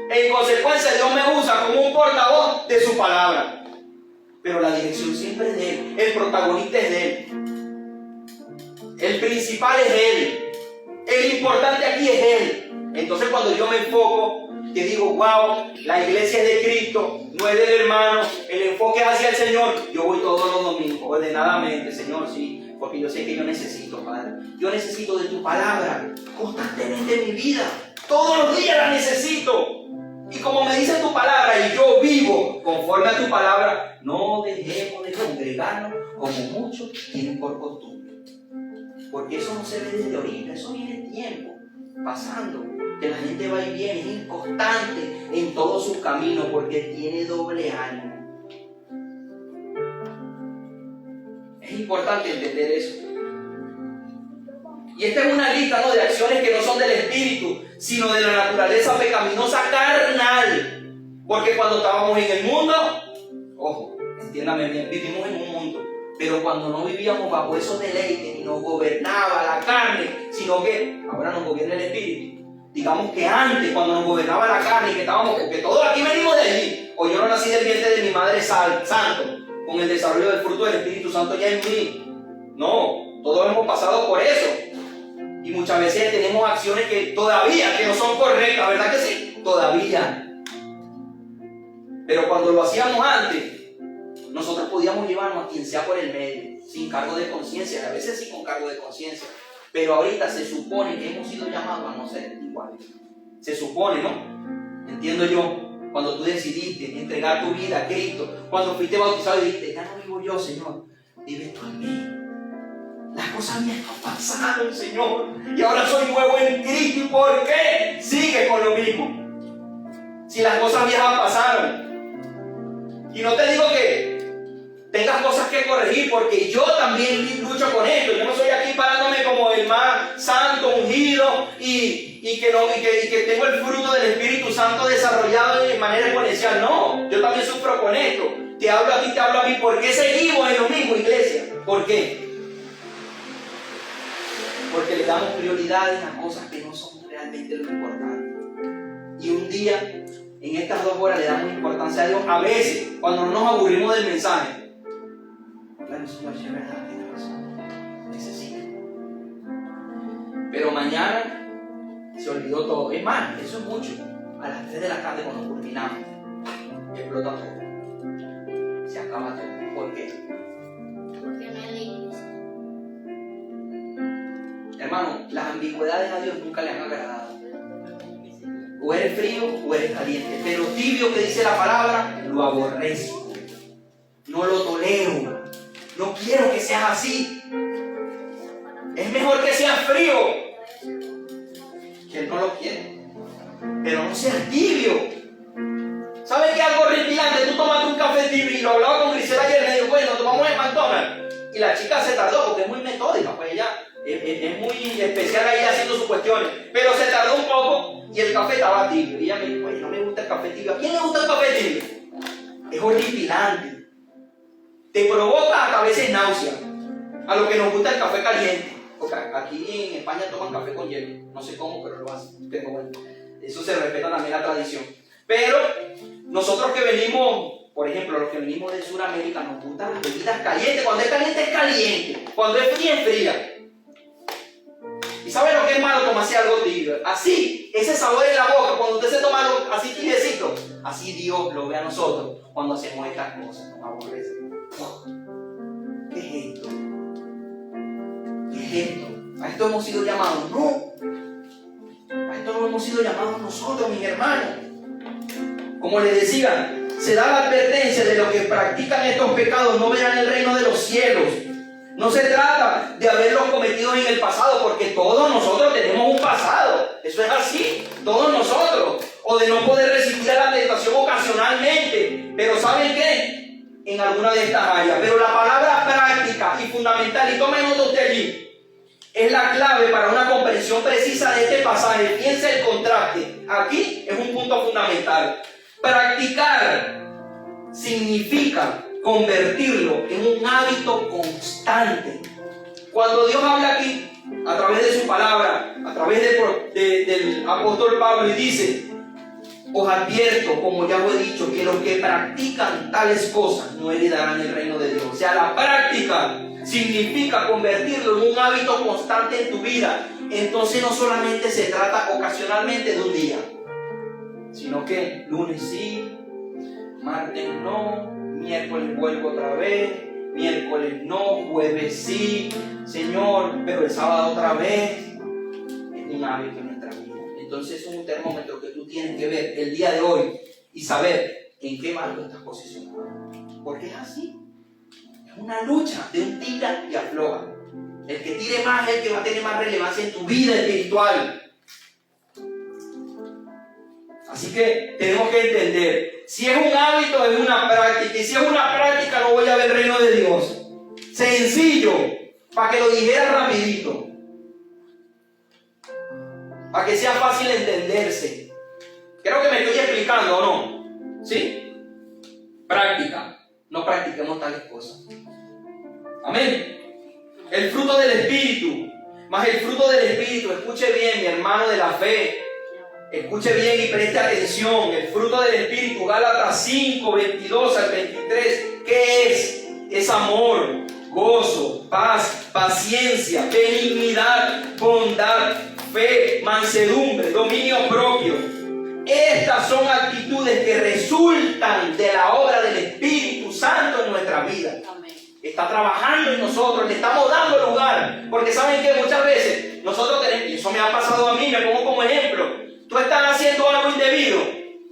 En consecuencia, Dios me usa como un portavoz de su palabra. Pero la dirección siempre es de Él. El protagonista es de Él. El principal es Él. El importante aquí es Él. Entonces cuando yo me enfoco, te digo, wow, la iglesia es de Cristo, no es del hermano, el enfoque es hacia el Señor. Yo voy todos los domingos, ordenadamente, Señor, sí, porque yo sé que yo necesito, Padre. Yo necesito de tu palabra constantemente en mi vida. Todos los días la necesito. Y como me dice tu palabra y yo vivo conforme a tu palabra, no dejemos de congregarnos como muchos tienen por costumbre. Porque eso no se ve desde ahorita, eso viene en tiempo. pasando, que la gente va y viene, es inconstante en todos sus caminos porque tiene doble ánimo. Es importante entender eso. Y esta es una lista, ¿no?, de acciones que no son del espíritu, sino de la naturaleza pecaminosa carnal. Porque cuando estábamos en el mundo, ojo, entiéndame bien, vivimos en un mundo, pero cuando no vivíamos bajo esos deleites y nos gobernaba la carne, sino que ahora nos gobierna el espíritu. Digamos que antes, cuando nos gobernaba la carne y que estábamos, porque todos aquí venimos de allí, o yo no nací del vientre de mi madre santo, con el desarrollo del fruto del Espíritu Santo ya en mí. No, todos hemos pasado por eso. Y muchas veces tenemos acciones que todavía, que no son correctas, ¿verdad que sí? Todavía. Pero cuando lo hacíamos antes, nosotros podíamos llevarnos a quien sea por el medio, sin cargo de conciencia, a veces sí con cargo de conciencia. Pero ahorita se supone que hemos sido llamados a no ser iguales. Se supone, ¿no? Entiendo yo. Cuando tú decidiste entregar tu vida a Cristo, cuando fuiste bautizado y dijiste, ya no vivo yo, Señor, vive tú en mí. Las cosas viejas pasaron, Señor, y ahora soy nuevo en Cristo. ¿Y por qué sigue con lo mismo? Si las cosas viejas pasaron. Y no te digo que tengas cosas que corregir, porque yo también lucho con esto. Yo no soy aquí parándome como el más santo, ungido, y que tengo el fruto del Espíritu Santo desarrollado de manera exponencial. No, yo también sufro con esto. Te hablo a ti, te hablo a mí. ¿Por qué seguimos en lo mismo, iglesia? ¿Por qué? Porque le damos prioridades a cosas que no son realmente lo importante. Y un día, en estas 2 horas, le damos importancia a Dios. A veces, cuando no nos aburrimos del mensaje, claro, Señor, si es verdad, tiene razón, necesito. Pero mañana se olvidó todo. Es más, eso es mucho. A las 3 de la tarde, cuando culminamos, explota todo. Se acaba todo. ¿Por qué? Porque no es la iglesia. Hermano, las ambigüedades a Dios nunca le han agradado. O eres frío o eres caliente. Pero tibio, que dice la palabra, lo aborrezco. No lo tolero. No quiero que seas así. Es mejor que seas frío, que Él no lo quiere. Pero no seas tibio. ¿Sabes qué? Algo horripilante. Tú tomaste un café tibio, y lo hablaba con Grisela ayer. Me dijo, bueno, tomamos en McDonald's. Y la chica se tardó porque es muy metódica. Pues ella es muy especial ahí haciendo sus cuestiones. Pero se tardó un poco y el café estaba tibio. Y ella me dijo, oye, no me gusta el café tibio. ¿A quién le gusta el café tibio? Es horripilante. Te provoca hasta a veces náusea. A lo que nos gusta el café caliente. Porque aquí en España toman café con hielo. No sé cómo, pero lo hacen. Pero bueno, eso se respeta también la tradición. Pero nosotros que venimos, por ejemplo, los que venimos de Sudamérica, nos gustan las bebidas calientes. Cuando es caliente, es caliente. Cuando es fría, es fría. ¿Y sabe lo que es malo? Tomarse algo tibio. Así, ese sabor en la boca, cuando usted se toma algo así tibiecito, así Dios lo ve a nosotros cuando hacemos estas cosas. Nos aborrece. ¿Qué es esto? ¿Qué es esto? ¿A esto hemos sido llamados? No. A esto no hemos sido llamados nosotros, mis hermanos. Como les decía, se da la advertencia de los que practican estos pecados no verán el reino de los cielos. No se trata de haberlos cometido en el pasado, porque todos nosotros tenemos un pasado. Eso es así, todos nosotros. O de no poder resistir a la tentación ocasionalmente. Pero ¿saben qué? En alguna de estas áreas. Pero la palabra práctica y fundamental, y tome nota usted allí, es la clave para una comprensión precisa de este pasaje. Piensa el contraste. Aquí es un punto fundamental. Practicar significa convertirlo en un hábito constante. Cuando Dios habla aquí, a través de su palabra, a través del apóstol Pablo, y dice, os advierto, como ya os he dicho, que los que practican tales cosas no heredarán el reino de Dios. O sea, la práctica significa convertirlo en un hábito constante en tu vida. Entonces no solamente se trata ocasionalmente de un día, sino que lunes sí, martes no, miércoles vuelvo otra vez, miércoles no, jueves sí, Señor, pero el sábado otra vez. Es un hábito en nuestra vida. Entonces es un termómetro que tú tienes que ver el día de hoy y saber en qué marco estás posicionado. Porque es así. Es una lucha de un tira y afloja. El que tire más es el que va a tener más relevancia en tu vida espiritual. Así que tenemos que entender, si es un hábito, es una práctica, y si es una práctica, no voy a ver el reino de Dios. Sencillo, para que lo dijera rapidito, para que sea fácil entenderse. Creo que me estoy explicando, ¿o no? ¿Sí? Práctica, no practiquemos tales cosas. Amén. El fruto del Espíritu, más el fruto del Espíritu, escuche bien, mi hermano de la fe, escuche bien y preste atención. El fruto del Espíritu, Gálatas 5, 22 al 23, ¿qué es? Es amor, gozo, paz, paciencia, benignidad, bondad, fe, mansedumbre, dominio propio. Estas son actitudes que resultan de la obra del Espíritu Santo en nuestra vida. Amén. Está trabajando en nosotros, le estamos dando lugar. Porque saben que muchas veces nosotros tenemos, y eso me ha pasado a mí, me pongo como ejemplo. Tú estás haciendo algo indebido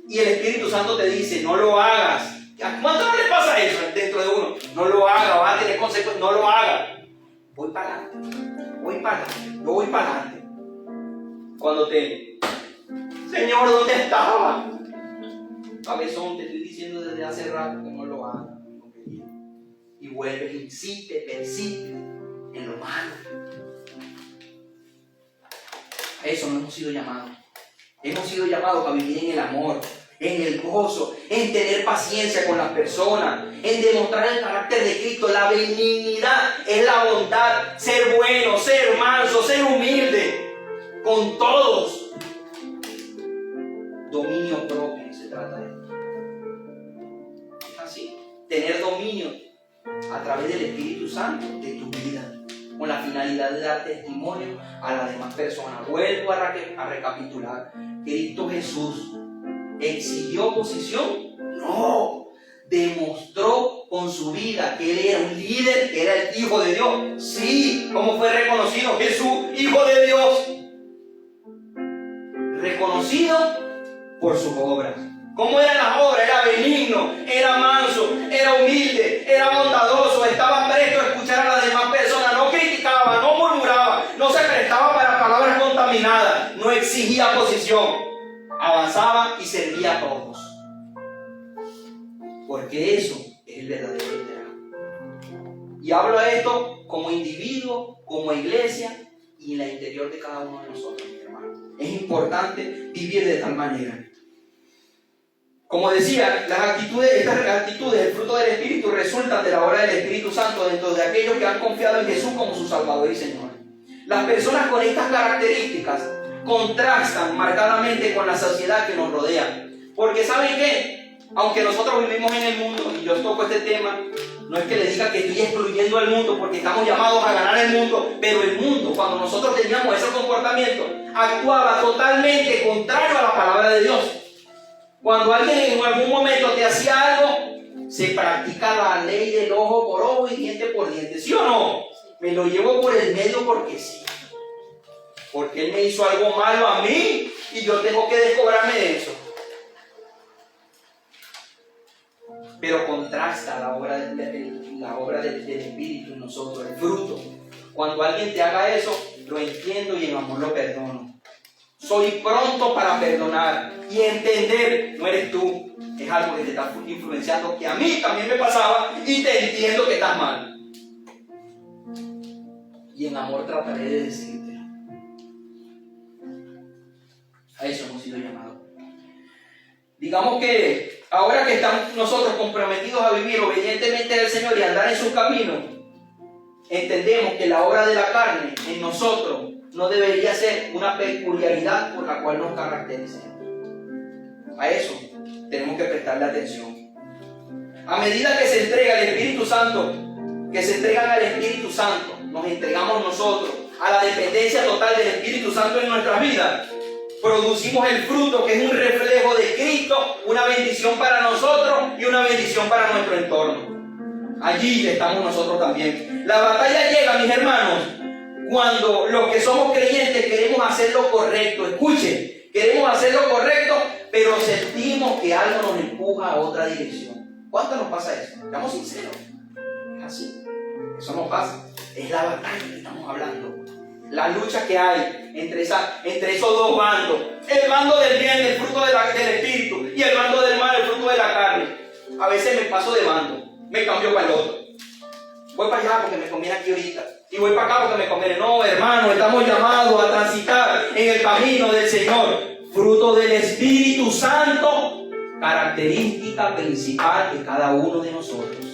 y el Espíritu Santo te dice, no lo hagas. ¿A cuánto no le pasa eso dentro de uno? No lo haga, va a tener consecuencias, no lo haga. Voy para adelante, yo voy para adelante. Cuando Señor, ¿dónde estaba? Cabezón, te estoy diciendo desde hace rato que no lo hagas. Y vuelve, insiste, persiste en lo malo. A eso no hemos sido llamados. Hemos sido llamados a vivir en el amor, en el gozo, en tener paciencia con las personas, en demostrar el carácter de Cristo. La benignidad es la bondad, ser bueno, ser manso, ser humilde con todos. Dominio propio se trata de esto. Es así, tener dominio a través del Espíritu Santo de tu vida, con la finalidad de dar testimonio a las demás personas. Vuelvo a recapitular. Cristo Jesús exigió posición, no, demostró con su vida que Él era un líder, que era el Hijo de Dios. Sí, ¿cómo fue reconocido? Jesús, Hijo de Dios, reconocido por sus obras. ¿Cómo eran las obras? Era benigno, era manso, era humilde, era bondadoso, estaba presto a escuchar a las demás personas, no criticaba, no murmuraba, no se prestaba para palabras contaminadas, no exigía posición, avanzaba y servía a todos. Porque eso es el verdadero liderazgo. Y hablo de esto como individuo, como iglesia y en el interior de cada uno de nosotros, mis hermanos. Es importante vivir de tal manera. Como decía, estas actitudes, el fruto del Espíritu, resultan de la obra del Espíritu Santo dentro de aquellos que han confiado en Jesús como su Salvador y Señor. Las personas con estas características contrastan marcadamente con la sociedad que nos rodea. Porque ¿saben qué? Aunque nosotros vivimos en el mundo, y yo toco este tema, no es que le diga que estoy excluyendo al mundo, porque estamos llamados a ganar el mundo, pero el mundo, cuando nosotros teníamos ese comportamiento, actuaba totalmente contrario a la palabra de Dios. Cuando alguien en algún momento te hacía algo, se practica la ley del ojo por ojo y diente por diente, ¿sí o no? Me lo llevo por el medio porque sí. Porque él me hizo algo malo a mí y yo tengo que descobrarme de eso. Pero contrasta la obra del Espíritu en nosotros, el fruto. Cuando alguien te haga eso, lo entiendo y en amor lo perdono. Soy pronto para perdonar y entender, no eres tú, es algo que te está influenciando, que a mí también me pasaba y te entiendo que estás mal. Y en amor trataré de decirte. A eso hemos sido llamados. Digamos que ahora que estamos nosotros comprometidos a vivir obedientemente al Señor y andar en sus caminos, entendemos que la obra de la carne en nosotros no debería ser una peculiaridad por la cual nos caracterizamos. A eso tenemos que prestarle atención. A medida que se entrega el Espíritu Santo, que se entregan al Espíritu Santo, nos entregamos nosotros a la dependencia total del Espíritu Santo en nuestras vidas, producimos el fruto que es un reflejo de Cristo, una bendición para nosotros y una bendición para nuestro entorno. Allí estamos nosotros también. La batalla llega, mis hermanos, cuando los que somos creyentes queremos hacer lo correcto. Escuchen, queremos hacer lo correcto, pero sentimos que algo nos empuja a otra dirección. ¿Cuánto nos pasa eso? Estamos sinceros. Es así. Eso nos pasa. Es la batalla que estamos hablando. la lucha que hay entre esos dos bandos. El bando del bien, el fruto del Espíritu, y el bando del mal, el fruto de la carne. A veces me paso de bando, me cambio para el otro. Voy para allá porque me conviene aquí ahorita, y voy para acá porque me conviene. No, hermano, estamos llamados a transitar en el camino del Señor. Fruto del Espíritu Santo, característica principal de cada uno de nosotros.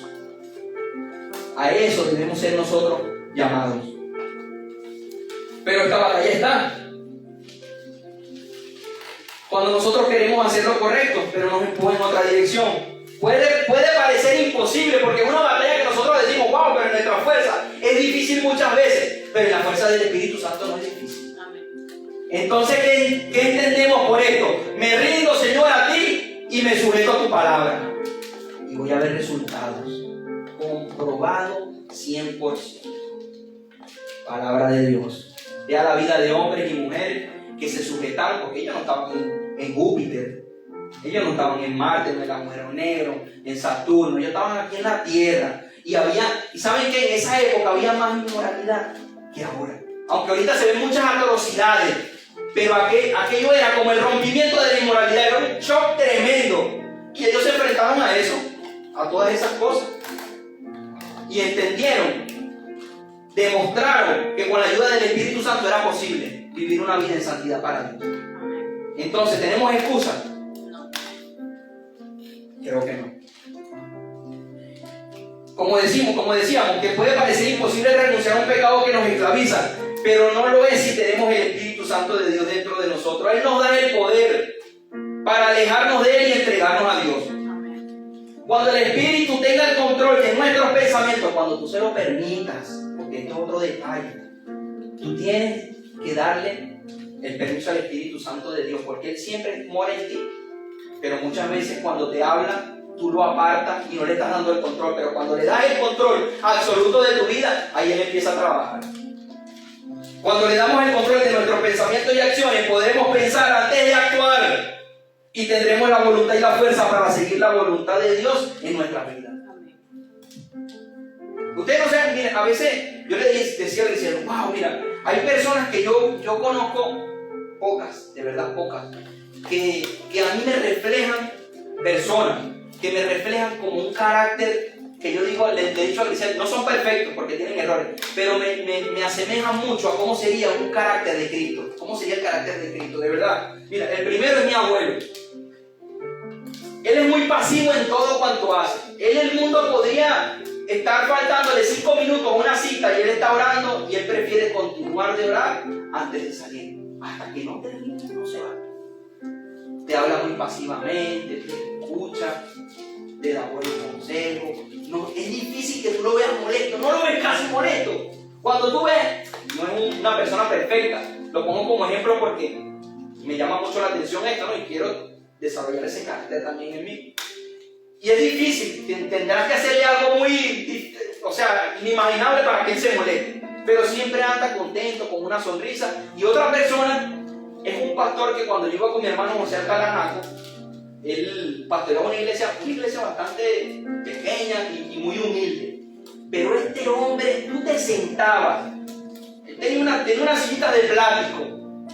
A eso debemos ser nosotros llamados. Pero esta batalla está. Cuando nosotros queremos hacer lo correcto, pero nos empuja en otra dirección. Puede parecer imposible, porque es una batalla que nosotros decimos, wow, pero en nuestra fuerza es difícil muchas veces, pero en la fuerza del Espíritu Santo no es difícil. Entonces, ¿qué entendemos por esto? Me rindo, Señor, a ti y me sujeto a tu palabra. Y voy a ver resultados. Comprobado 100%. Palabra de Dios. Vea la vida de hombres y mujeres que se sujetaron, porque ellos no estaban en Júpiter, ellos no estaban en Marte, en el agujero negro, en Saturno, ellos estaban aquí en la Tierra. Y saben que en esa época había más inmoralidad que ahora. Aunque ahorita se ven muchas atrocidades, pero aquello era como el rompimiento de la inmoralidad, era un shock tremendo. Y ellos se enfrentaron a eso, a todas esas cosas. Y entendieron, demostraron que con la ayuda del Espíritu Santo era posible vivir una vida en santidad para Dios. Entonces, ¿tenemos excusa? Creo que no. Como decíamos, que puede parecer imposible renunciar a un pecado que nos esclaviza, pero no lo es si tenemos el Espíritu Santo de Dios dentro de nosotros. Él nos da el poder para alejarnos de Él y entregarnos a Dios. Cuando el Espíritu tenga el control de nuestros pensamientos, cuando tú se lo permitas, porque esto es otro detalle, tú tienes que darle el permiso al Espíritu Santo de Dios, porque Él siempre mora en ti. Pero muchas veces cuando te habla, tú lo apartas y no le estás dando el control. Pero cuando le das el control absoluto de tu vida, ahí Él empieza a trabajar. Cuando le damos el control de nuestros pensamientos y acciones, podremos pensar antes de actuar y tendremos la voluntad y la fuerza para seguir la voluntad de Dios en nuestra vida. Ustedes no saben, miren, a veces yo le decía al cristiano, wow, mira, hay personas que yo conozco, pocas, de verdad pocas, que a mí me reflejan personas, que me reflejan como un carácter que yo digo, le he dicho a Cristian, no son perfectos porque tienen errores, pero me asemejan mucho a cómo sería un carácter de Cristo. ¿Cómo sería el carácter de Cristo? De verdad. Mira, el primero es mi abuelo. Él es muy pasivo en todo cuanto hace. Él, el mundo podría estar faltándole 5 minutos a una cita y él está orando y él prefiere continuar de orar antes de salir. Hasta que no termine, no se va. Te habla muy pasivamente, te escucha, te da buenos consejos. No, es difícil que tú lo veas molesto, no lo ves casi molesto. Cuando tú ves, no es una persona perfecta, lo pongo como ejemplo porque me llama mucho la atención esto, ¿no? Y quiero desarrollar ese carácter también en mí. Y es difícil, tendrás que hacerle algo muy, inimaginable para que él se moleste. Pero siempre anda contento, con una sonrisa. Y otra persona es un pastor que cuando yo iba con mi hermano José Alcalanaco, él pastoreaba una iglesia bastante pequeña y muy humilde. Pero este hombre, tú te sentabas, él tenía una sillita de plástico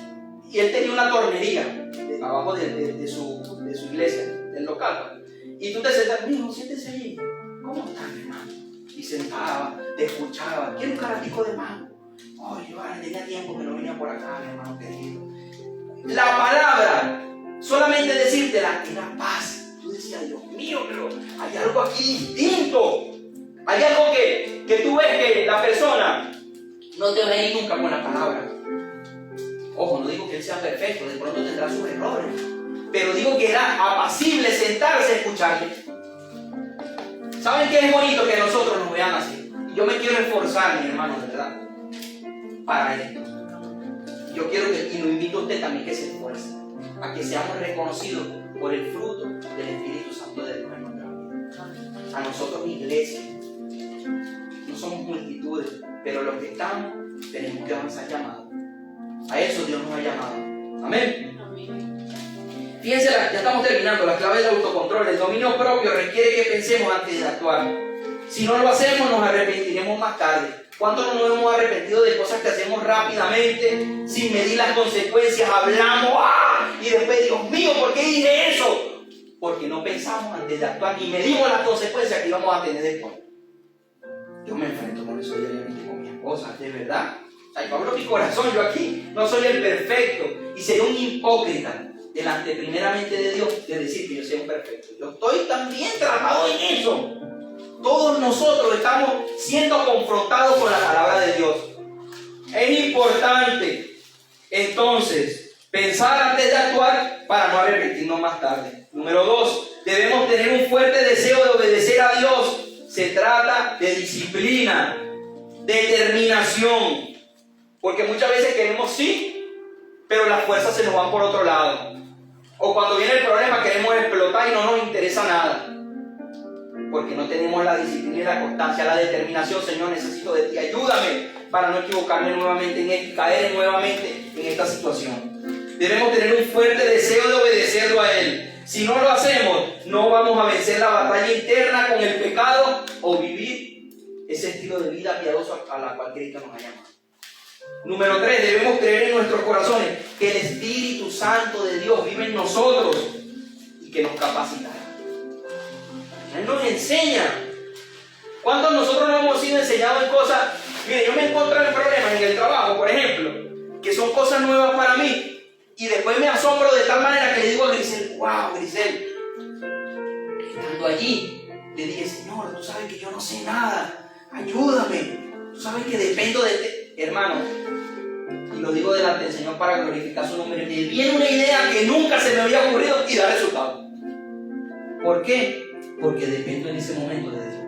y él tenía una tornería abajo de su iglesia, del local. Y tú te sentabas, mijo, siéntese ahí. ¿Cómo estás, mi hermano? Y sentaba, te escuchaba. ¿Quiere un caratico de mango? Oye, vale, tenía tiempo que no venía por acá, mi hermano querido. La palabra, solamente decírtela, era paz. Tú decías, Dios mío, pero hay algo aquí distinto. Hay algo que tú ves que la persona no te va a ir nunca con la palabra. Ojo, no digo que él sea perfecto, de pronto tendrá sus errores. Pero digo que era apacible sentarse a escucharle. ¿Saben qué es bonito que nosotros nos vean así? Y yo me quiero esforzar, mi hermano, de verdad, para esto. Yo quiero y lo invito a usted también que se esfuerce, a que seamos reconocidos por el fruto del Espíritu Santo de Dios en nuestra vida. A nosotros, mi iglesia, no somos multitudes, pero los que estamos tenemos que avanzar llamados. A eso Dios nos ha llamado. Amén. Fíjense, ya estamos terminando. La clave del autocontrol, el dominio propio requiere que pensemos antes de actuar. Si no lo hacemos, nos arrepentiremos más tarde. ¿Cuántos no nos hemos arrepentido de cosas que hacemos rápidamente, sin medir las consecuencias? Hablamos, y después, Dios mío, ¿por qué dije eso? Porque no pensamos antes de actuar ni medimos las consecuencias que íbamos a tener después. Yo me enfrento con eso diariamente con mi esposa, de verdad. Ay, Pablo, mi corazón, yo aquí no soy el perfecto y seré un hipócrita delante primeramente de Dios de decir que yo soy un perfecto. Yo estoy también trabajado en eso. Todos nosotros estamos siendo confrontados con la palabra de Dios. Es importante, entonces, pensar antes de actuar para no arrepentirnos más tarde. Número 2, debemos tener un fuerte deseo de obedecer a Dios. Se trata de disciplina, determinación. Porque muchas veces queremos sí, pero las fuerzas se nos van por otro lado. O cuando viene el problema queremos explotar y no nos interesa nada. Porque no tenemos la disciplina y la constancia, la determinación. Señor, necesito de ti, ayúdame para no equivocarme nuevamente en esto, caer nuevamente en esta situación. Debemos tener un fuerte deseo de obedecerlo a Él. Si no lo hacemos, no vamos a vencer la batalla interna con el pecado o vivir ese estilo de vida piadoso a la cual Cristo nos ha llamado. Número 3, debemos creer en nuestros corazones que el Espíritu Santo de Dios vive en nosotros y que nos capacitará. Él nos enseña. ¿Cuántos nosotros no hemos sido enseñados en cosas? Mire, yo me encuentro en problemas en el trabajo, por ejemplo, que son cosas nuevas para mí, y después me asombro de tal manera que le digo a Grisel, wow, Grisel, estando allí, le dije, Señor, tú sabes que yo no sé nada, ayúdame, tú sabes que dependo de ti, hermano, y lo digo delante del Señor para glorificar su nombre. Me viene una idea que nunca se me había ocurrido y da resultado. ¿Por qué? Porque dependo en ese momento de Dios.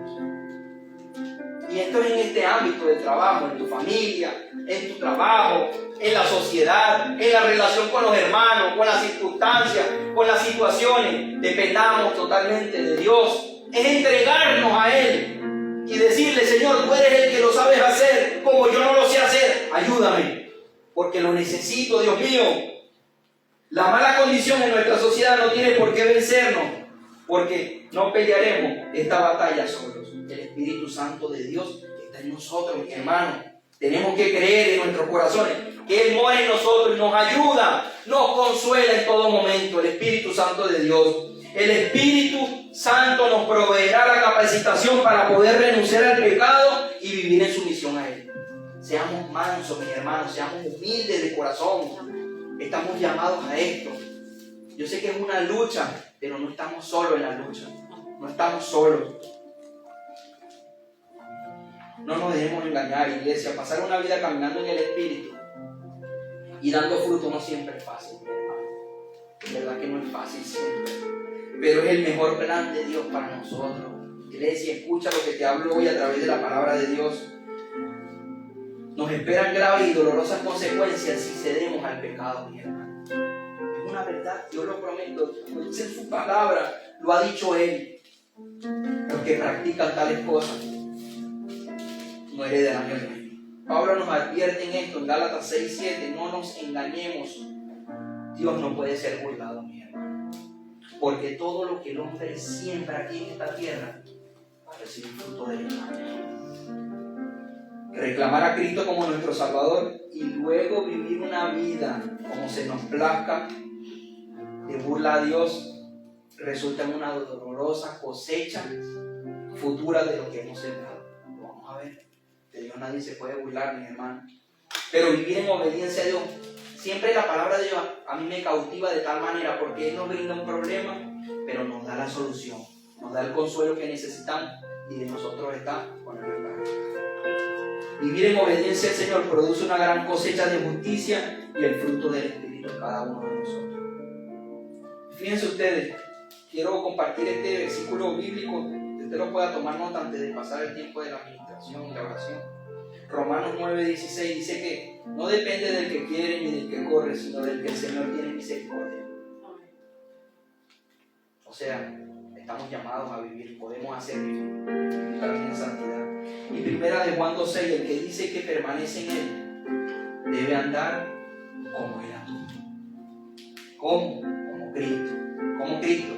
Y esto es en este ámbito de trabajo, en tu familia, en tu trabajo, en la sociedad, en la relación con los hermanos, con las circunstancias, con las situaciones. Dependamos totalmente de Dios. Es entregarnos a Él y decirle, Señor, tú eres el que lo sabes hacer como yo no lo sé hacer. Ayúdame, porque lo necesito, Dios mío. La mala condición en nuestra sociedad no tiene por qué vencernos, porque no pelearemos esta batalla solos. El Espíritu Santo de Dios está en nosotros, mis hermanos. Tenemos que creer en nuestros corazones que Él mora en nosotros y nos ayuda, nos consuela en todo momento. El Espíritu Santo de Dios. El Espíritu Santo nos proveerá la capacitación para poder renunciar al pecado y vivir en sumisión a Él. Seamos mansos, mis hermanos, seamos humildes de corazón. Estamos llamados a esto. Yo sé que es una lucha, pero no estamos solos en la lucha. No estamos solos. No nos dejemos engañar, iglesia. Pasar una vida caminando en el Espíritu y dando fruto no siempre es fácil, mi hermano. Es verdad que no es fácil siempre, pero es el mejor plan de Dios para nosotros. Iglesia, escucha lo que te hablo hoy a través de la palabra de Dios. Nos esperan graves y dolorosas consecuencias si cedemos al pecado, mi hermano. Es una verdad, Dios lo prometo, lo dice en su palabra, lo ha dicho Él. Los que practican tales cosas no heredarán el reino. Pablo nos advierte en esto en Gálatas 6:7, no nos engañemos. Dios no puede ser burlado, mi hermano. Porque todo lo que el hombre siembra aquí en esta tierra va a recibir fruto de él. Reclamar a Cristo como nuestro Salvador y luego vivir una vida como se nos plazca de burla a Dios resulta en una dolorosa cosecha futura de lo que hemos sembrado. Lo vamos a ver. De Dios nadie se puede burlar, mi hermano. Pero vivir en obediencia a Dios. Siempre la palabra de Dios a mí me cautiva de tal manera porque Él nos brinda un problema, pero nos da la solución. Nos da el consuelo que necesitamos y de nosotros está ponerlo en práctica. Vivir en obediencia al Señor produce una gran cosecha de justicia y el fruto del Espíritu en cada uno de nosotros. Fíjense ustedes, quiero compartir este versículo bíblico. Usted lo pueda tomar nota antes de pasar el tiempo de la meditación y la oración. Romanos 9:16 dice que no depende del que quiere ni del que corre, sino del que el Señor tiene misericordia. O sea, estamos llamados a vivir, podemos hacer vivir también en santidad. Y primera de Juan 2:6, el que dice que permanece en Él debe andar como Él andó. ¿Cómo? Como Cristo. Como Cristo,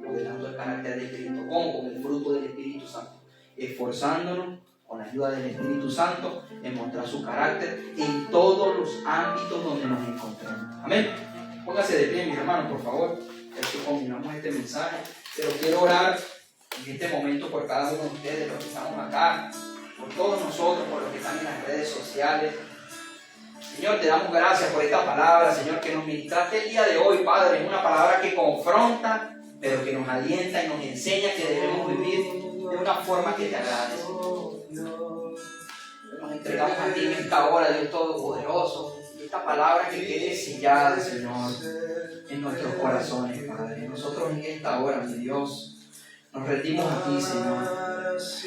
modelando el carácter de Cristo. ¿Cómo? Con el fruto del Espíritu Santo, esforzándonos con la ayuda del Espíritu Santo, en mostrar su carácter en todos los ámbitos donde nos encontremos. Amén. Póngase de pie, mis hermanos, por favor. Es que combinamos este mensaje. Pero quiero orar en este momento por cada uno de ustedes, los que estamos acá, por todos nosotros, por los que están en las redes sociales. Señor, te damos gracias por esta palabra, Señor, que nos ministraste el día de hoy, Padre. Es una palabra que confronta, pero que nos alienta y nos enseña que debemos vivir de una forma que te agrade, Señor. Nos entregamos a ti en esta hora, Dios Todopoderoso. Esta palabra que quede sellada, Señor, en nuestros corazones, Padre. Nosotros en esta hora, mi Dios, nos rendimos a ti, Señor. Nos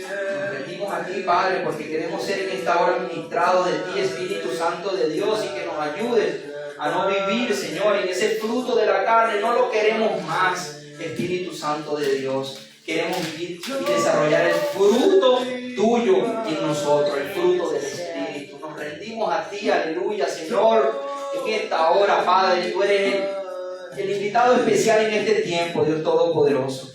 rendimos a ti, Padre, porque queremos ser en esta hora ministrados de ti, Espíritu Santo de Dios, y que nos ayudes a no vivir, Señor, en ese fruto de la carne. No lo queremos más, Espíritu Santo de Dios. Queremos vivir y desarrollar el fruto tuyo en nosotros, el fruto del Espíritu. Nos rendimos a ti, aleluya, Señor, en esta hora, Padre. Tú eres el invitado especial en este tiempo, Dios Todopoderoso.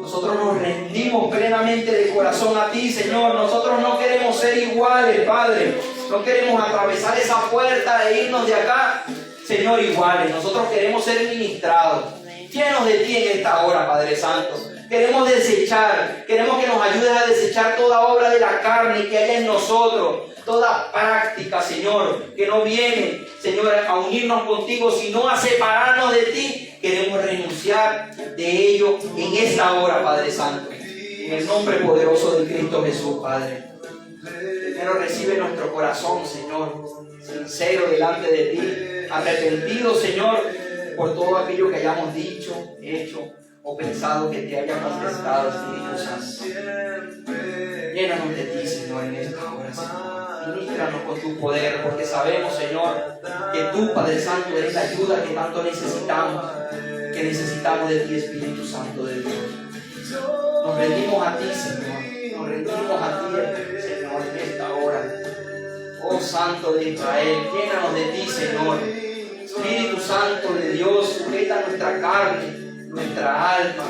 Nosotros nos rendimos plenamente de corazón a ti, Señor. Nosotros no queremos ser iguales, Padre. No queremos atravesar esa puerta e irnos de acá, Señor, iguales. Nosotros queremos ser ministrados, llenos de ti en esta hora, Padre Santo. Queremos desechar, queremos que nos ayudes a desechar toda obra de la carne que hay en nosotros, toda práctica, Señor, que no viene, Señor, a unirnos contigo, sino a separarnos de ti. Queremos renunciar de ello en esta hora, Padre Santo. En el nombre poderoso de Cristo Jesús, Padre. Primero recibe nuestro corazón, Señor, sincero delante de ti, arrepentido, Señor, por todo aquello que hayamos dicho, hecho o pensado que te haya contestado, Espíritu Santo. Llénanos de ti, Señor, en esta hora, Señor. Ministranos con tu poder, porque sabemos, Señor, que tú, Padre Santo, eres la ayuda que tanto necesitamos, de ti, Espíritu Santo de Dios. Nos rendimos a ti, Señor. Nos rendimos a ti, Señor, en esta hora. Oh Santo de Israel, llénanos de ti, Señor. Espíritu Santo de Dios, sujeta nuestra carne, nuestra alma.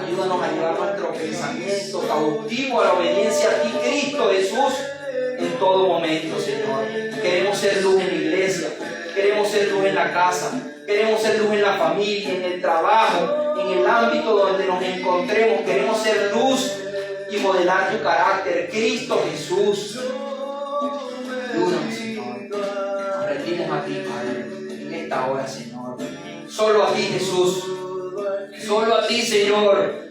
Ayúdanos a llevar nuestro pensamiento cautivo a la obediencia a ti, Cristo Jesús, en todo momento, Señor. Queremos ser luz en la iglesia, queremos ser luz en la casa, queremos ser luz en la familia, en el trabajo, en el ámbito donde nos encontremos. Queremos ser luz y modelar tu carácter, Cristo Jesús. Ayúdanos, Señor. Nos rendimos a ti, Padre, en esta hora, Señor. Solo a ti, Jesús. Solo a ti, Señor.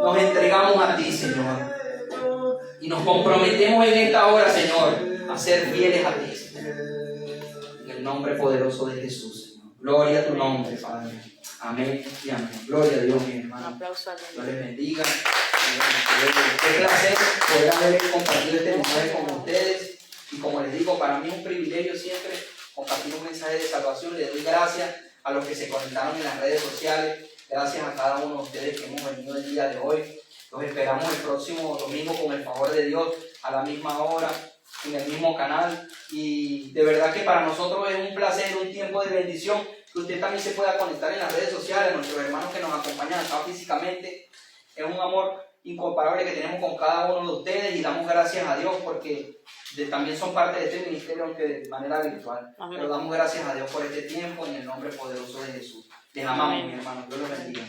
Nos entregamos a ti, Señor. Y nos comprometemos en esta hora, Señor, a ser fieles a ti, Señor. En el nombre poderoso de Jesús, Señor. Gloria a tu nombre, Padre. Amén y amén. Gloria a Dios, mi hermano. Un aplauso a Dios. Dios les bendiga. Qué placer poder haber compartido este mensaje con ustedes. Y como les digo, para mí es un privilegio siempre compartir un mensaje de salvación. Les doy gracias a los que se conectaron en las redes sociales. Gracias a cada uno de ustedes que hemos venido el día de hoy. Los esperamos el próximo domingo con el favor de Dios a la misma hora, en el mismo canal. Y de verdad que para nosotros es un placer, un tiempo de bendición, que usted también se pueda conectar en las redes sociales, nuestros hermanos que nos acompañan acá físicamente. Es un amor incomparable que tenemos con cada uno de ustedes y damos gracias a Dios porque también son parte de este ministerio, aunque de manera virtual. Amén. Pero damos gracias a Dios por este tiempo en el nombre poderoso de Jesús. Les amamos, mis hermanos. Dios los bendiga.